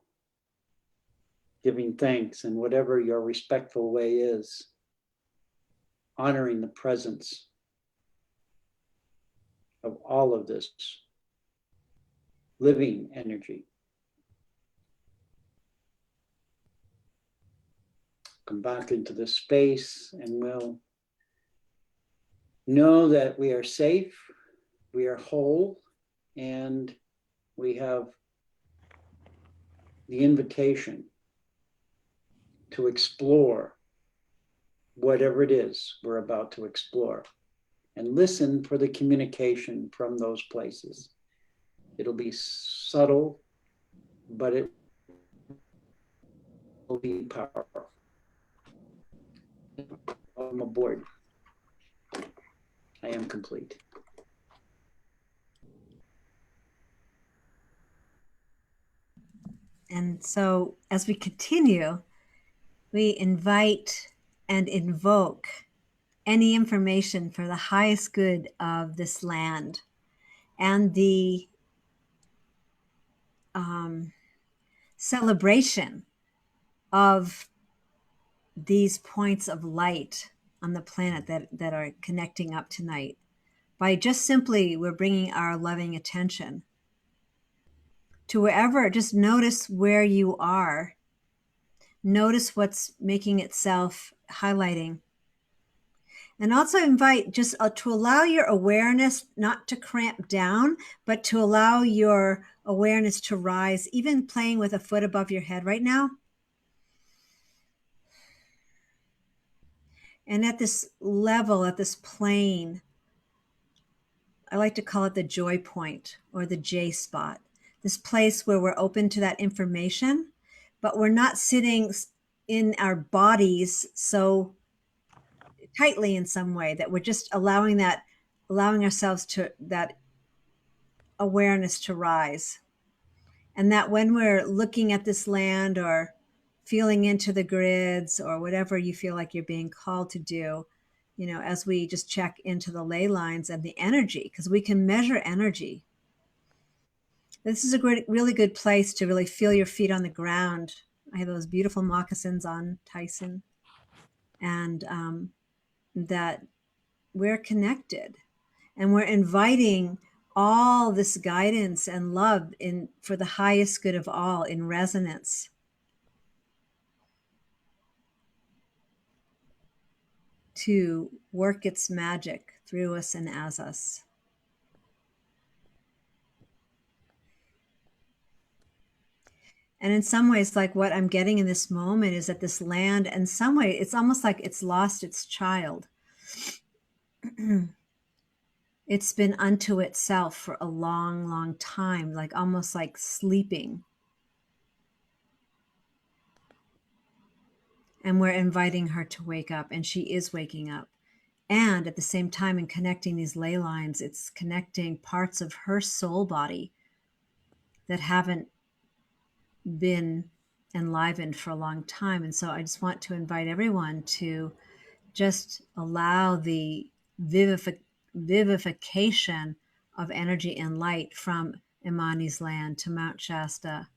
giving thanks in whatever your respectful way is, honoring the presence of all of this living energy. Come back into this space and we'll know that we are safe, we are whole, and we have the invitation to explore whatever it is we're about to explore and listen for the communication from those places. It'll be subtle, but it will be powerful. I'm aboard. I am complete. And so as we continue, we invite and invoke any information for the highest good of this land and the celebration of these points of light on the planet that are connecting up tonight. By just simply, we're bringing our loving attention to wherever, just notice where you are. Notice what's making itself highlighting. And also invite just to allow your awareness not to cramp down, but to allow your awareness to rise, even playing with a foot above your head right now. And at this level, at this plane, I like to call it the joy point or the J spot, this place where we're open to that information, but we're not sitting in our bodies so tightly in some way that we're just allowing ourselves to that awareness to rise. And that when we're looking at this land or feeling into the grids or whatever you feel like you're being called to do, you know, as we just check into the ley lines and the energy, because we can measure energy. This is a really good place to really feel your feet on the ground. I have those beautiful moccasins on, Tyhson, and that we're connected and we're inviting all this guidance and love in for the highest good of all in resonance. To work its magic through us and as us. And in some ways, like what I'm getting in this moment is that this land, in some way, it's almost like it's lost its child. It's been unto itself for a long, long time, like almost like sleeping. And we're inviting her to wake up, and she is waking up. And at the same time, in connecting these ley lines, it's connecting parts of her soul body that haven't been enlivened for a long time. And so I just want to invite everyone to just allow the vivification of energy and light from Imani's land to Mount Shasta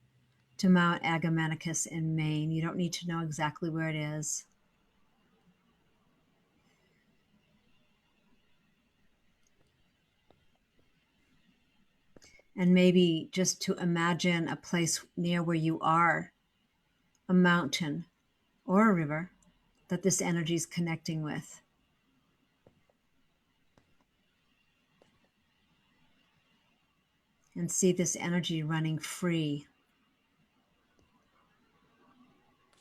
to Mount Agamenicus in Maine. You don't need to know exactly where it is. And maybe just to imagine a place near where you are, a mountain or a river that this energy is connecting with. And see this energy running free.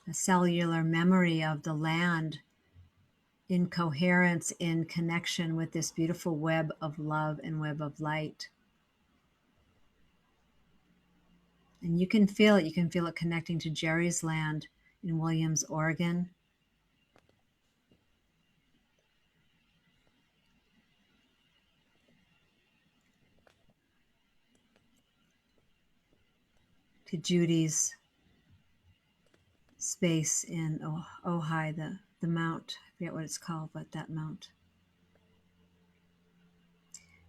A cellular memory of the land in coherence, in connection with this beautiful web of love and web of light. And you can feel it. You can feel it connecting to Jerry's land in Williams, Oregon. To Judy's space in Ojai, the mount. I forget what it's called, but that mount.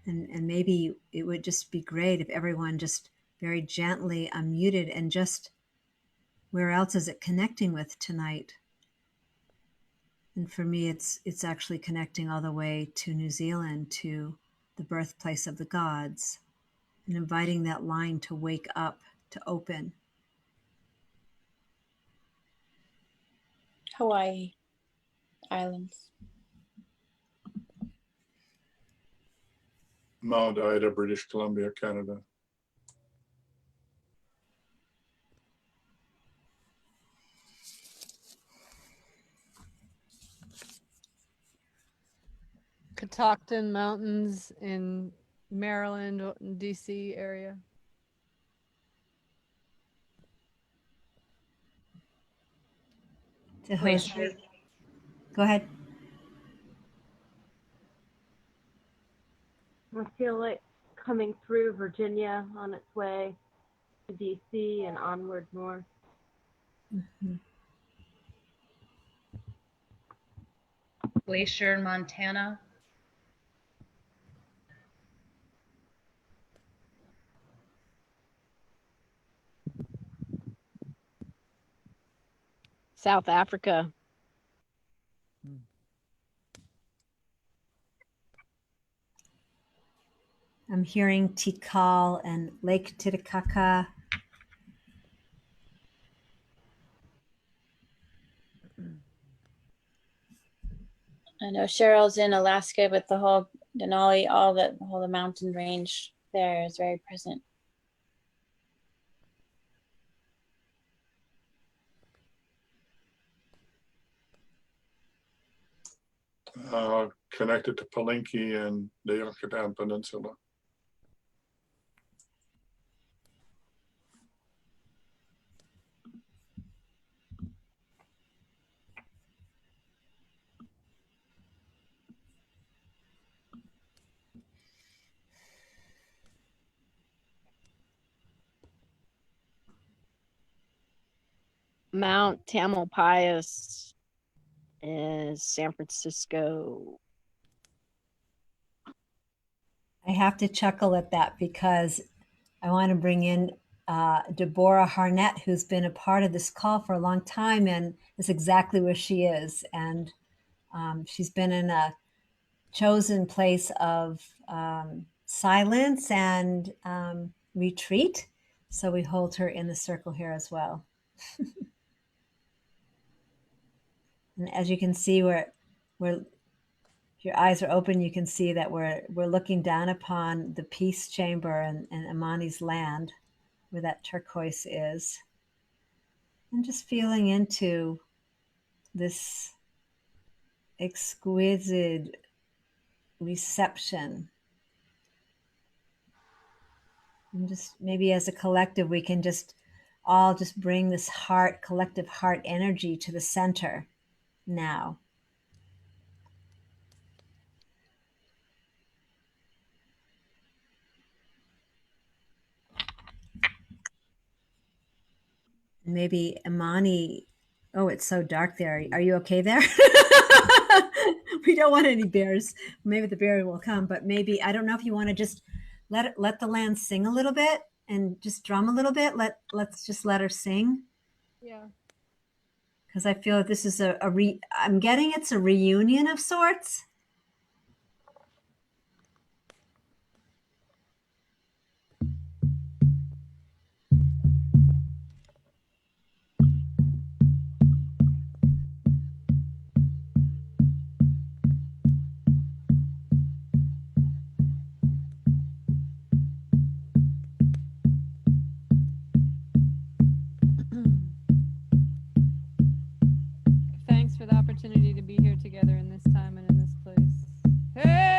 And maybe it would just be great if everyone just very gently unmuted and just, where else is it connecting with tonight? And for me, it's actually connecting all the way to New Zealand, to the birthplace of the gods, and inviting that line to wake up, to open. Hawaii Islands. Mount Ida, British Columbia, Canada. Catoctin Mountains in Maryland, DC area. To Go ahead. I feel like coming through Virginia on its way to DC and onward north. Mm-hmm. Glacier in Montana. South Africa. I'm hearing Tikal and Lake Titicaca. I know Cheryl's in Alaska, but the whole Denali, all the whole mountain range there is very present. Connected to Palenque and the Yucatan Peninsula. Mount Tamalpais is San Francisco. I have to chuckle at that because I want to bring in Deborah Harnett, who's been a part of this call for a long time, and is exactly where she is. And she's been in a chosen place of silence and retreat. So we hold her in the circle here as well. And as you can see, we're if your eyes are open, you can see that we're looking down upon the peace chamber and Amani's land, where that turquoise is, and just feeling into this exquisite reception. And just maybe as a collective, we can just all just bring this heart, collective heart energy to the center now. Maybe Amani, oh, it's so dark there. Are you okay there? We don't want any bears. Maybe the bear will come, but maybe, I don't know if you want to just let the land sing a little bit and just drum a little bit. Let's just let her sing. Yeah. Because I feel this is I'm getting it's a reunion of sorts. Thanks for the opportunity to be here together in this time and in this place. Hey!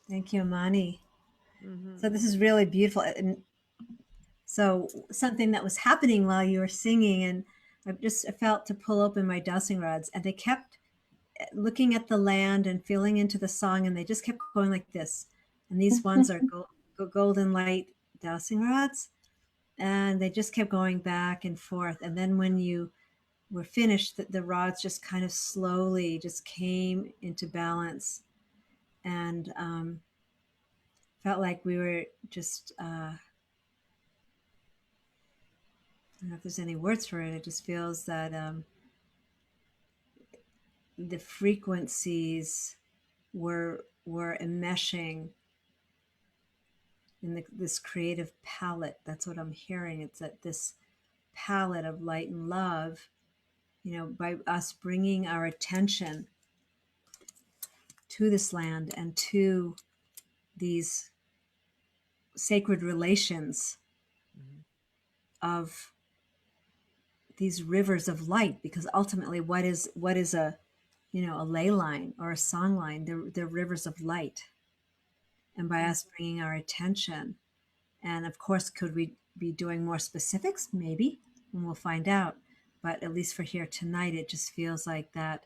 Thank you, Amani. So this is really beautiful. And so something that was happening while you were singing, and I felt to pull open my dowsing rods, and they kept looking at the land and feeling into the song, and they just kept going like this. And these ones are golden light dowsing rods, and they just kept going back and forth. And then when you were finished, the rods just kind of slowly just came into balance, and felt like we were just I don't know if there's any words for it. It just feels that the frequencies were enmeshing in this creative palette. That's what I'm hearing. It's that this palette of light and love, by us bringing our attention to this land and to these sacred relations of these rivers of light, because ultimately what is a a ley line or a song line? They're rivers of light. And by us bringing our attention, and of course, could we be doing more specifics? Maybe, and we'll find out. But at least for here tonight, it just feels like that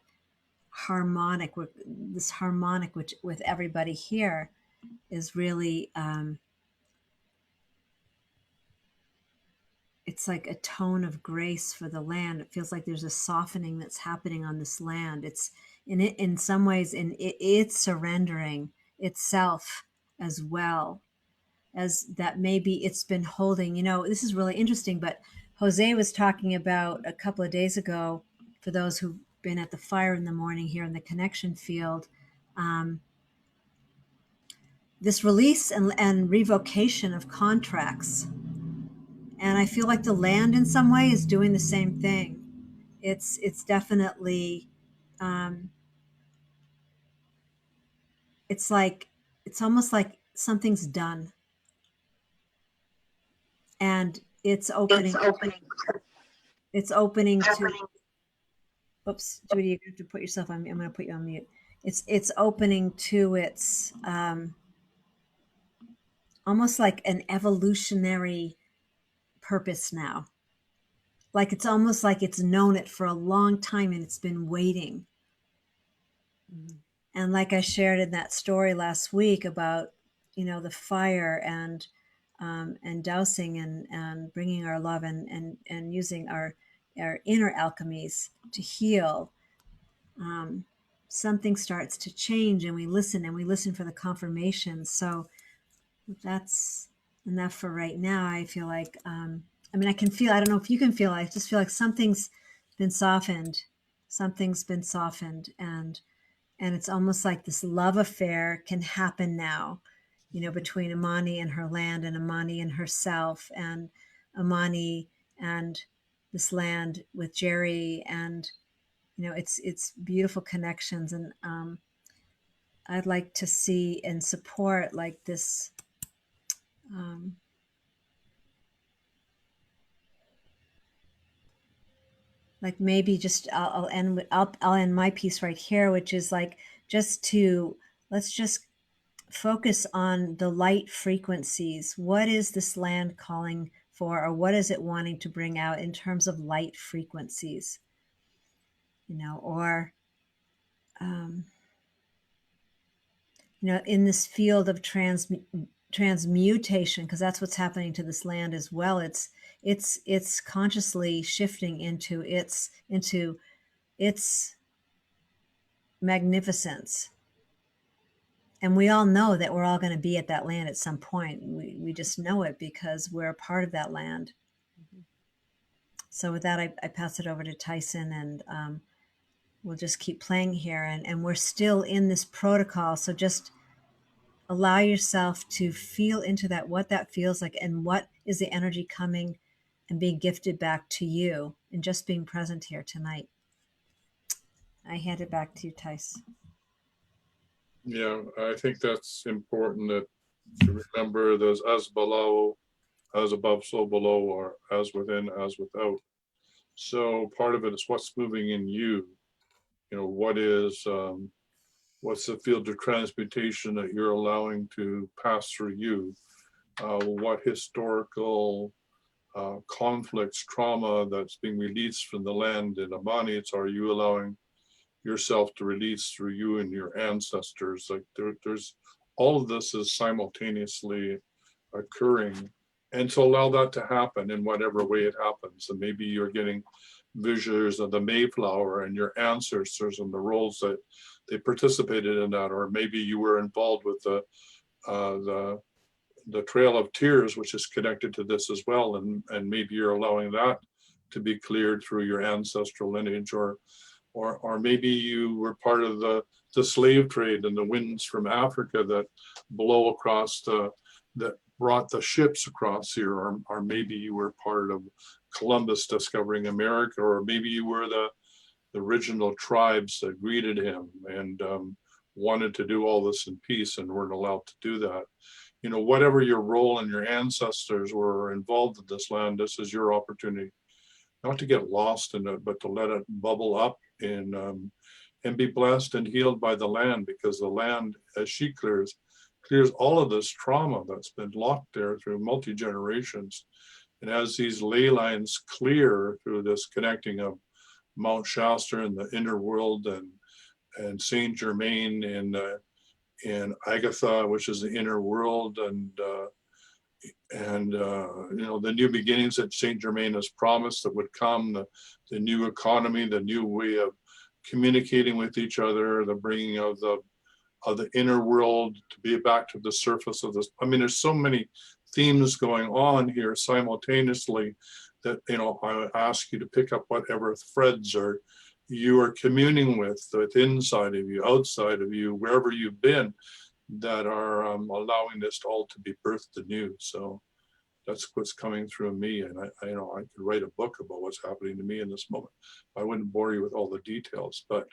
harmonic, this harmonic which with everybody here is really it's like a tone of grace for the land. It feels like there's a softening that's happening on this land. It's in some ways it's surrendering itself as well as that. Maybe it's been holding, this is really interesting, but Jose was talking about a couple of days ago, for those who've been at the fire in the morning here in the connection field, this release and revocation of contracts. And I feel like the land in some way is doing the same thing. It's definitely, it's almost like something's done. And it's opening to, oops, Judy, you have to put yourself on mute. I'm going to put you on mute. It's opening to its, almost like an evolutionary purpose now. Like it's almost like it's known it for a long time and it's been waiting. And like I shared in that story last week about, the fire and dousing and bringing our love and using our inner alchemies to heal, something starts to change, and we listen for the confirmation. So that's enough for right now. I feel like, I can feel, I don't know if you can feel, I just feel like something's been softened. And it's almost like this love affair can happen now, between Amani and her land, and Amani and herself, and Amani and this land with Jerry. And, it's beautiful connections. And I'd like to see and support like this, like maybe just I'll end my piece right here, which is like let's just focus on the light frequencies. What is this land calling for, or what is it wanting to bring out in terms of light frequencies? Or in this field of transmutation, because that's what's happening to this land as well. It's consciously shifting into its magnificence. And we all know that we're all going to be at that land at some point. We just know it because we're a part of that land. So with that, I pass it over to Tyhson, and we'll just keep playing here. And we're still in this protocol. So just allow yourself to feel into that, what that feels like, and what is the energy coming and being gifted back to you, and just being present here tonight. I hand it back to you, Tyhson. Yeah, I think that's important to remember. There's as below, as above, so below, or as within, as without. So part of it is what's moving in you. What is What's the field of transmutation that you're allowing to pass through you? What historical conflicts, trauma that's being released from the land in Amanites are you allowing yourself to release through you and your ancestors? Like there's all of this is simultaneously occurring, and to allow that to happen in whatever way it happens. And maybe you're getting visions of the Mayflower and your ancestors and the roles that they participated in that, or maybe you were involved with the Trail of Tears, which is connected to this as well, and maybe you're allowing that to be cleared through your ancestral lineage, or maybe you were part of the slave trade and the winds from Africa that blow across that brought the ships across here, or maybe you were part of Columbus discovering America, or maybe you were the original tribes that greeted him and wanted to do all this in peace and weren't allowed to do that. You know, whatever your role and your ancestors were involved in this land, this is your opportunity, not to get lost in it, but to let it bubble up and be blessed and healed by the land, because the land, as she clears all of this trauma that's been locked there through multi-generations. And as these ley lines clear through this connecting of Mount Shasta and the inner world and Saint Germain and Agatha, which is the inner world, and you know, the new beginnings that Saint Germain has promised that would come, the new economy, the new way of communicating with each other, the bringing of the inner world to be back to the surface of this. I mean, there's so many themes going on here simultaneously that, you know, I ask you to pick up whatever threads are you are communing with inside of you, outside of you, wherever you've been, that are allowing this all to be birthed anew. So that's what's coming through me. And I know I could write a book about what's happening to me in this moment. I wouldn't bore you with all the details, but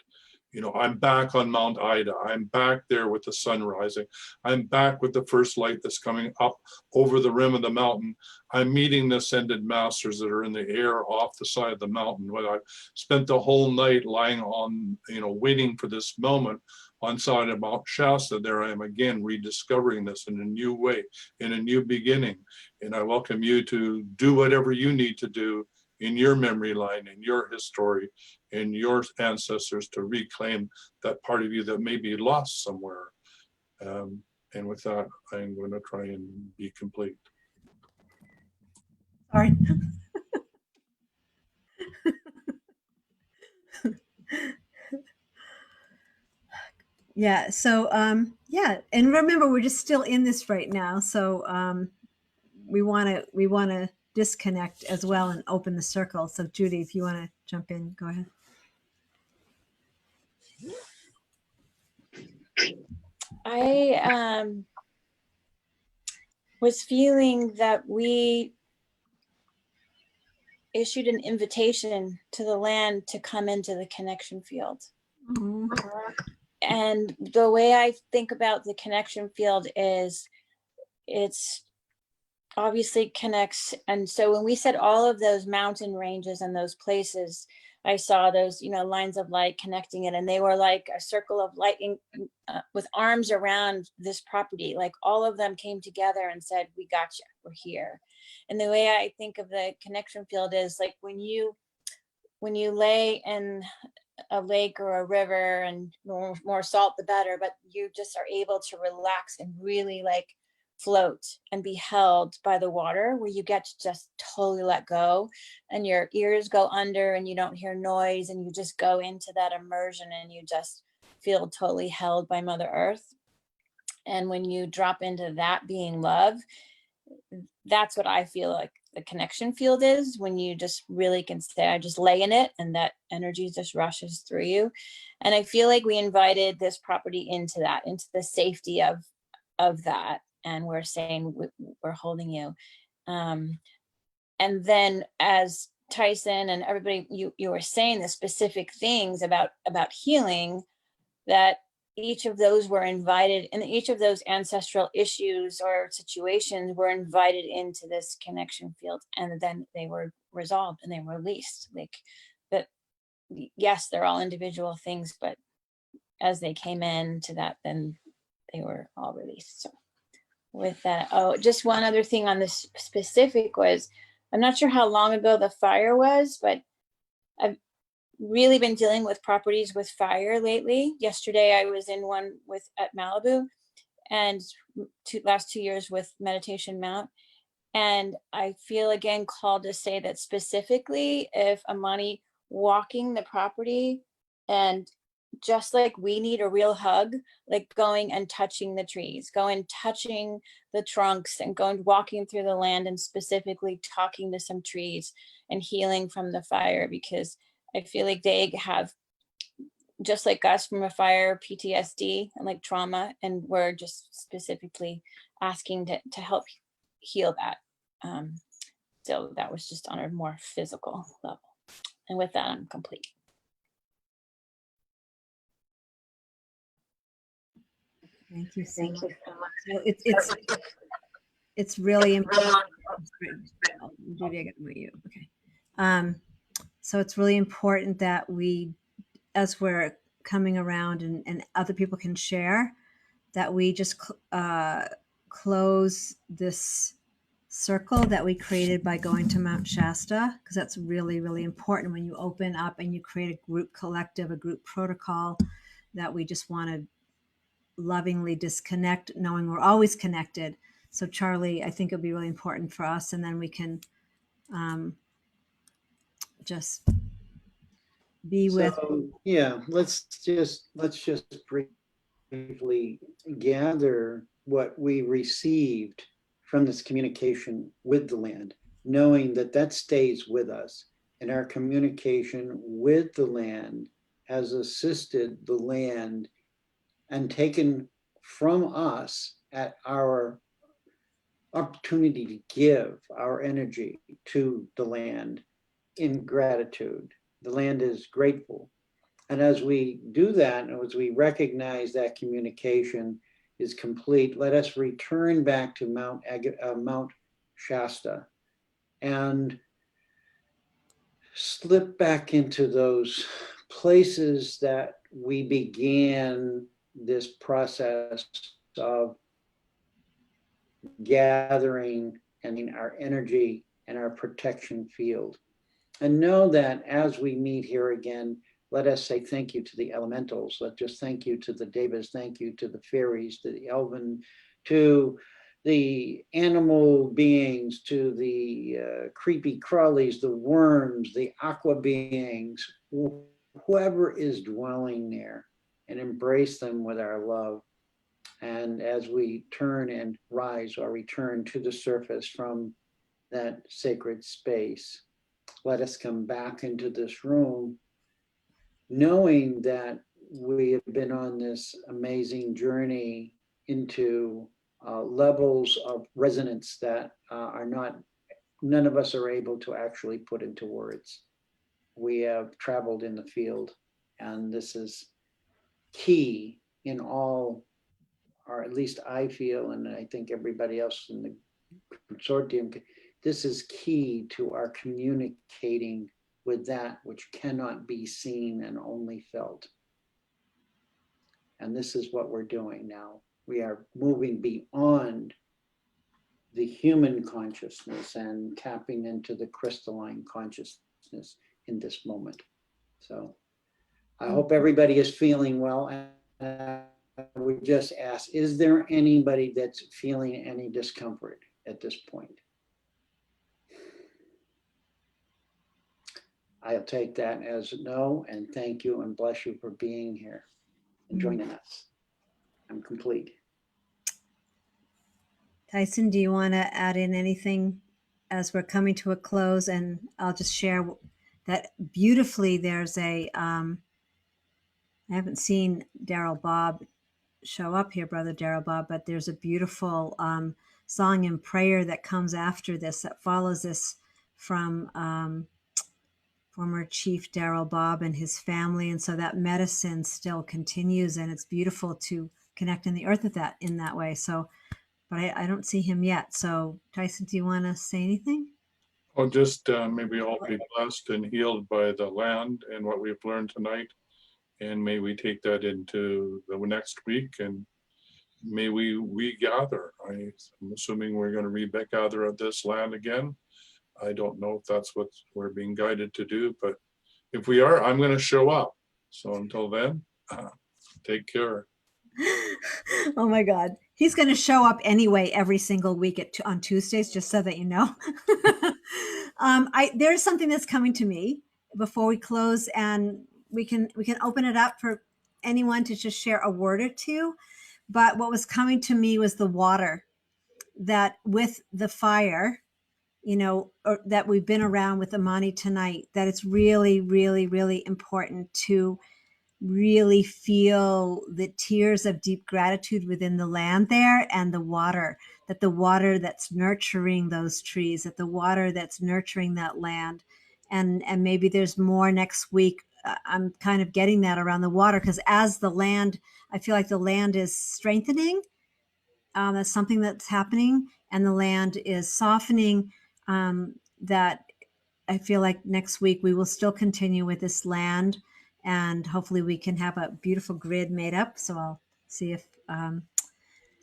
you know, I'm back on Mount Ida. I'm back there with the sun rising. I'm back with the first light that's coming up over the rim of the mountain. I'm meeting the ascended masters that are in the air off the side of the mountain. When I spent the whole night lying on, you know, waiting for this moment on side of Mount Shasta, there I am again rediscovering this in a new way, in a new beginning. And I welcome you to do whatever you need to do in your memory line, in your history, in your ancestors, to reclaim that part of you that may be lost somewhere. And with that, I'm going to try and be complete. Sorry. Yeah, so yeah, and remember, we're just still in this right now, so we want to disconnect as well and open the circle. So Judy, if you want to jump in, go ahead. I was feeling that we issued an invitation to the land to come into the connection field. Mhm. And the way I think about the connection field is it's obviously connects. And so when we said all of those mountain ranges and those places, I saw those, you know, lines of light connecting it, and they were like a circle of light with arms around this property. Like all of them came together and said, "We got you. We're here." And the way I think of the connection field is like when you lay in a lake or a river, and more salt the better, but you just are able to relax and really like float and be held by the water, where you get to just totally let go and your ears go under and you don't hear noise, and you just go into that immersion and you just feel totally held by Mother Earth. And when you drop into that being love, that's what I feel like the connection field is, when you just really can say, I just lay in it and that energy just rushes through you. And I feel like we invited this property into that, into the safety of that. And we're saying, we're holding you. And then as Tyhson and everybody, you were saying the specific things about healing, that each of those were invited, and each of those ancestral issues or situations were invited into this connection field, and then they were resolved and they were released. Like that, yes, they're all individual things, but as they came in to that, then they were all released. So with that, oh, just one other thing on this specific was, I'm not sure how long ago the fire was, but I've really been dealing with properties with fire lately. Yesterday I was in one at Malibu, and last 2 years with Meditation Mount. And I feel again called to say that specifically if Amani walking the property, and just like we need a real hug, like going and touching the trees, going touching the trunks and going walking through the land and specifically talking to some trees and healing from the fire, because I feel like they have, just like us, from a fire, PTSD and like trauma, and we're just specifically asking to help heal that. So that was just on a more physical level. And with that, I'm complete. Thank you so much. So it's really important. Judy, I got to mute you. Okay. So it's really important that we, as we're coming around and other people can share, that we just close this circle that we created by going to Mount Shasta, because that's really, really important when you open up and you create a group collective, a group protocol, that we just want to lovingly disconnect, knowing we're always connected. So Charlie, I think it'll be really important for us, and then we can just be with. So, yeah, let's just briefly gather what we received from this communication with the land, knowing that that stays with us, and our communication with the land has assisted the land and taken from us at our opportunity to give our energy to the land in gratitude. The land is grateful. And as we do that, and as we recognize that communication is complete, let us return back to Mount Shasta and slip back into those places that we began this process of gathering and our energy and our protection field. And know that as we meet here again, let us say thank you to the elementals. Let's just thank you to the devas, thank you to the fairies, to the elven, to the animal beings, to the creepy crawlies, the worms, the aqua beings, whoever is dwelling there, and embrace them with our love. And as we turn and rise or return to the surface from that sacred space, let us come back into this room, knowing that we have been on this amazing journey into levels of resonance that none of us are able to actually put into words. We have traveled in the field, and this is key in all, or at least I feel, and I think everybody else in the consortium, this is key to our communicating with that which cannot be seen and only felt. And this is what we're doing now. We are moving beyond the human consciousness and tapping into the crystalline consciousness in this moment. So I hope everybody is feeling well. And I would just ask, is there anybody that's feeling any discomfort at this point? I'll take that as a no, and thank you and bless you for being here and joining us. I'm complete. Tyhson, do you want to add in anything as we're coming to a close? And I'll just share that beautifully there's I haven't seen Daryl Bob show up here, Brother Daryl Bob, but there's a beautiful song and prayer that comes after this, that follows this, from former Chief Daryl Bob and his family. And so that medicine still continues, and it's beautiful to connect in the earth with that in that way. So, but I don't see him yet. So Tyhson, do you want to say anything? Well, just maybe all be blessed and healed by the land and what we've learned tonight. And may we take that into the next week, and may we regather. I'm assuming we're going to regather at this land again. I don't know if that's what we're being guided to do, but if we are, I'm going to show up. So until then, take care. Oh my God. He's going to show up anyway every single week on Tuesdays, just so that you know. There's something that's coming to me before we close, and we can open it up for anyone to just share a word or two. But what was coming to me was the water, that with the fire, or that we've been around with Amani tonight, that it's really, really, really important to really feel the tears of deep gratitude within the land there, and the water, that the water that's nurturing those trees, that the water that's nurturing that land. And maybe there's more next week. I'm kind of getting that around the water, because as the land, I feel like the land is strengthening. That's something that's happening, and the land is softening. That I feel like next week we will still continue with this land, and hopefully we can have a beautiful grid made up. So I'll see if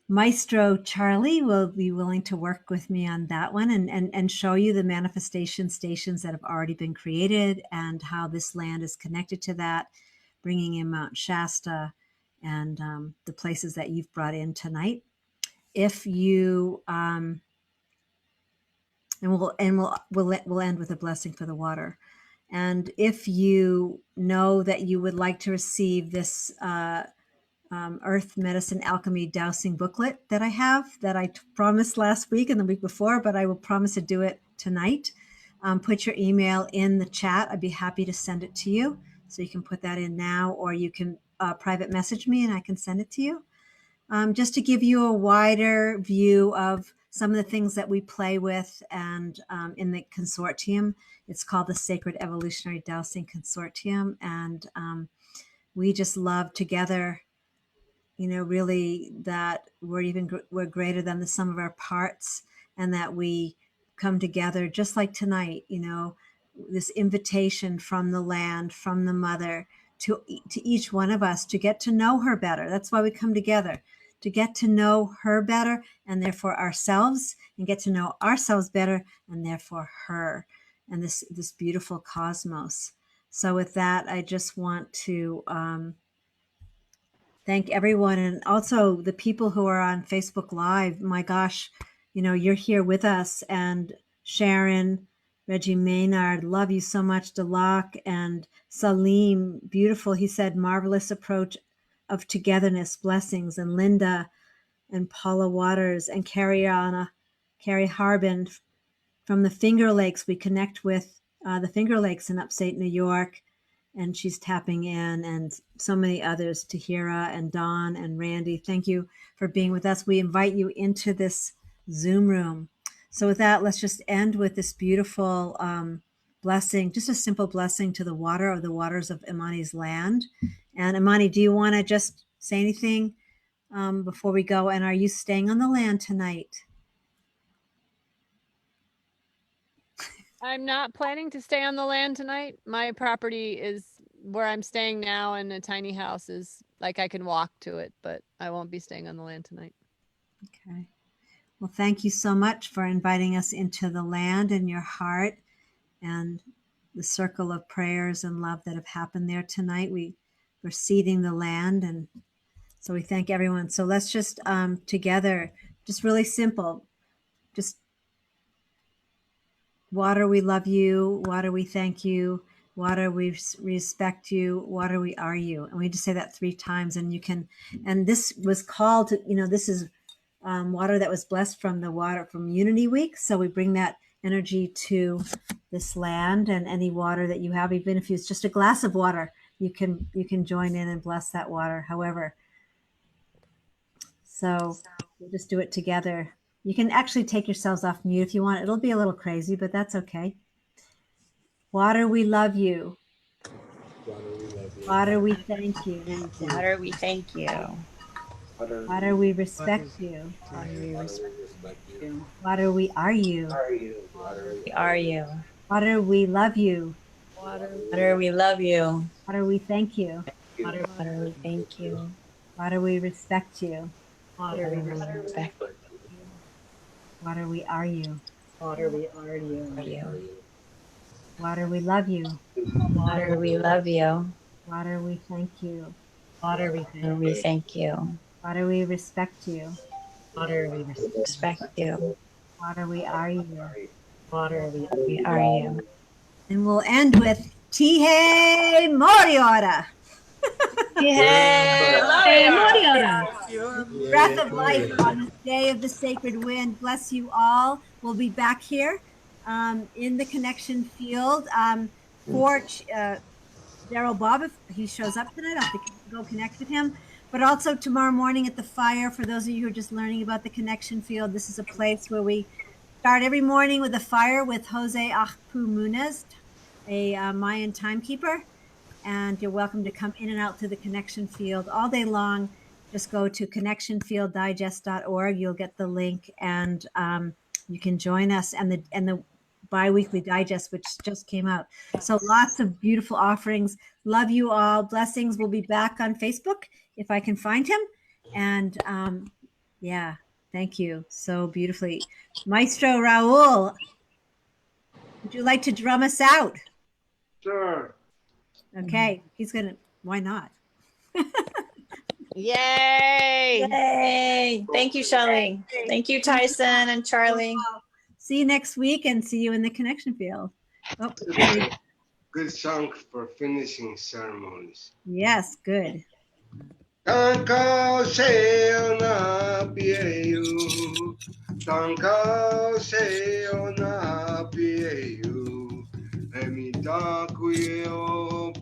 Maestro Charlie will be willing to work with me on that one, and show you the manifestation stations that have already been created, and how this land is connected to that, bringing in Mount Shasta and the places that you've brought in tonight. If you and we'll end with a blessing for the water. And if you know that you would like to receive this Earth Medicine Alchemy Dowsing booklet that I have, that I promised last week and the week before, but I will promise to do it tonight, put your email in the chat. I'd be happy to send it to you. So you can put that in now, or you can private message me and I can send it to you. Just to give you a wider view of some of the things that we play with, and in the consortium. It's called the Sacred Evolutionary Dowsing Consortium, and we just love together, really, that we're greater than the sum of our parts, and that we come together just like tonight, this invitation from the land, from the mother, to each one of us to get to know her better. That's why we come together, to get to know her better, and therefore ourselves, and get to know ourselves better, and therefore her, and this beautiful cosmos. So with that, I just want to thank everyone, and also the people who are on Facebook Live. My gosh, you're here with us, and Sharon, Reggie Maynard, love you so much. Dalak and Salim, beautiful. He said, marvelous approach of togetherness, blessings. And Linda and Paula Waters and Carrie Harbin from the Finger Lakes. We connect with the Finger Lakes in upstate New York, and she's tapping in, and so many others, Tahira and Dawn and Randy. Thank you for being with us. We invite you into this Zoom room. So with that, let's just end with this beautiful blessing, just a simple blessing to the water, or the waters of Imani's land. And Imani, do you want to just say anything before we go? And are you staying on the land tonight? I'm not planning to stay on the land tonight. My property is where I'm staying now, and a tiny house is like I can walk to it, but I won't be staying on the land tonight. Okay. Well, thank you so much for inviting us into the land and your heart, and the circle of prayers and love that have happened there tonight. We're seeding the land, and so we thank everyone. So let's just together, just really simple, just water, we love you. Water, we thank you. Water, we respect you. Water, we are you. And we just say that 3 times, and you can, and this was called, this is water that was blessed from the water from Unity Week. So we bring that energy to this land, and any water that you have, even if it's just a glass of water, you can join in and bless that water, however. So we'll just do it together. You can actually take yourselves off mute if you want. It'll be a little crazy, but that's okay. Water, we love you. Water, we thank you. Water, we thank you. Water, we respect you. Water, we are you. We are you. Water, we love you. Water, we love you. Water, we thank you. Water, Water, we thank you. Water, we respect you. water, we Respect Water, we are you. water, we are you. you. Water, we love you. Water, we love you. Water, we thank you. Water, we Water, thank we you. thank you. Water, we respect you. Water, we respect. Respect you. Water, we are you. Water, we We are you. And we'll end with Tihe Moriora. Yay! Breath of life on this day of the sacred wind. Bless you all. We'll be back here in the connection field for Daryl Bob. If he shows up tonight, I'll have to go connect with him. But also tomorrow morning at the fire, for those of you who are just learning about the connection field, this is a place where we start every morning with a fire with Jose Achpu Munez, a Mayan timekeeper. And you're welcome to come in and out through the connection field all day long. Just go to connectionfielddigest.org. You'll get the link, and you can join us and the bi-weekly digest, which just came out. So lots of beautiful offerings. Love you all. Blessings. We'll be back on Facebook if I can find him. And yeah, thank you so beautifully. Maestro Raul, would you like to drum us out? Sure. Okay, he's gonna. Why not? Yay! Yay! Thank you, Shelley. Thank you, Tyson and Charlie. See you next week, and see you in the connection field. Oh, Good song for finishing ceremonies. yes, good. Tanka seo na pieu, tanka seo na pieu, emita kuyo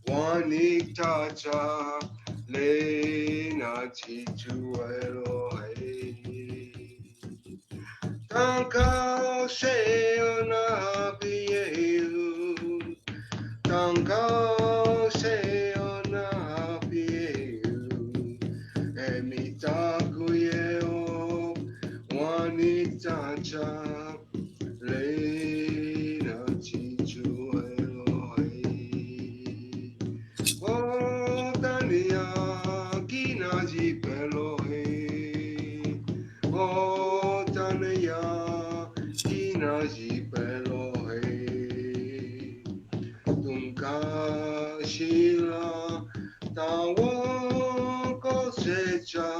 wani tacha le na chichu elohe. Tanka seo na pieu, tanka seo na pieu. Emitakuyo wanitacha leina chichu Elohe. O tania kinaji pelohe. O tania kinaji pelohe. Tunka shila tawo cosecha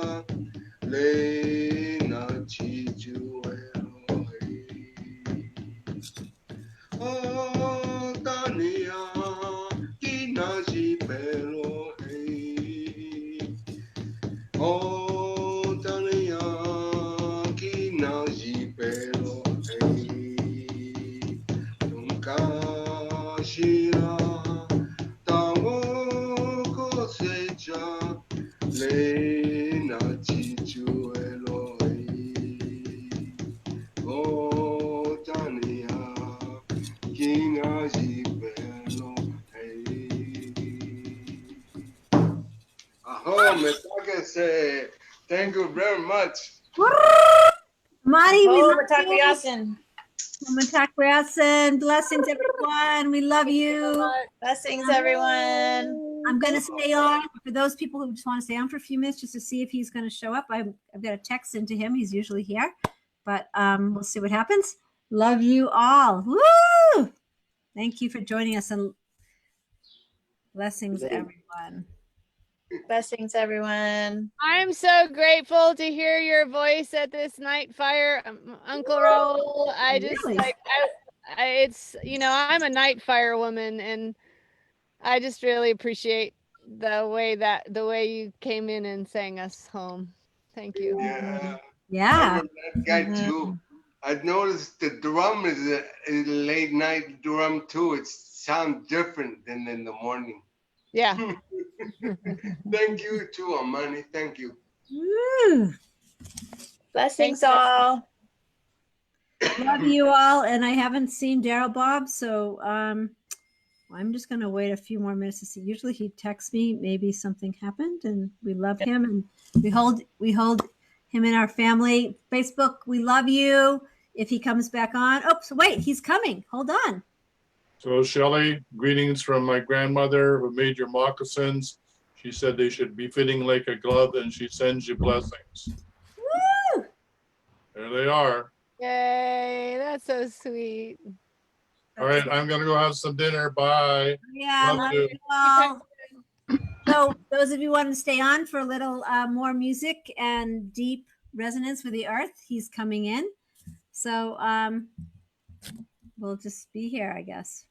lena chichu Elohe. Oh, Tania, kinaji pelohe. Oh, Tania, kinaji pelohe. Tunka shira tawo cosecha lena chichu Elohe. Oh, Tania, kinaji pelohe. Aho, Metaka say, thank you very much. Mari, we Oh, love you. Takuyasin. Matakwarasan. Blessings, everyone. We love you. Blessings, everyone. I'm going to stay on for those people who just want to stay on for a few minutes just to see if he's going to show up. I've got a text into him. He's usually here, but we'll see what happens. Love you all. Woo! Thank you for joining us, and blessings, everyone. Blessings, everyone. I'm so grateful to hear your voice at this night fire, Uncle Raul. I just Really? like it's I'm a night fire woman, and I just really appreciate the way you came in and sang us home. Thank you. Yeah. Yeah. I'm that guy too. I've noticed the drum is a late night drum too. It sounds different than in the morning. Yeah. Thank you too, Amani. Thank you. Woo! Blessings, Thanks, all. Love you all. And I haven't seen Daryl Bob, so I'm just going to wait a few more minutes to see. Usually he texts me, maybe something happened, and we love him, and we hold him in our family. Facebook, we love you. If he comes back on. Oh, so wait, he's coming. Hold on. So Shelley, greetings from my grandmother who made your moccasins. She said they should be fitting like a glove, and she sends you blessings. Woo! There they are. Yay, that's so sweet. All right, I'm gonna go have some dinner. Bye. Yeah, Love love you. you all. So those of you want to stay on for a little more music and deep resonance with the earth, he's coming in. So we'll just be here, I guess.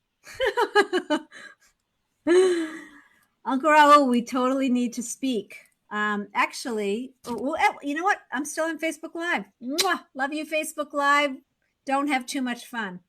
Uncle Raul, we totally need to speak. Actually, you know what? I'm still on Facebook Live. Mwah! Love you, Facebook Live. Don't have too much fun.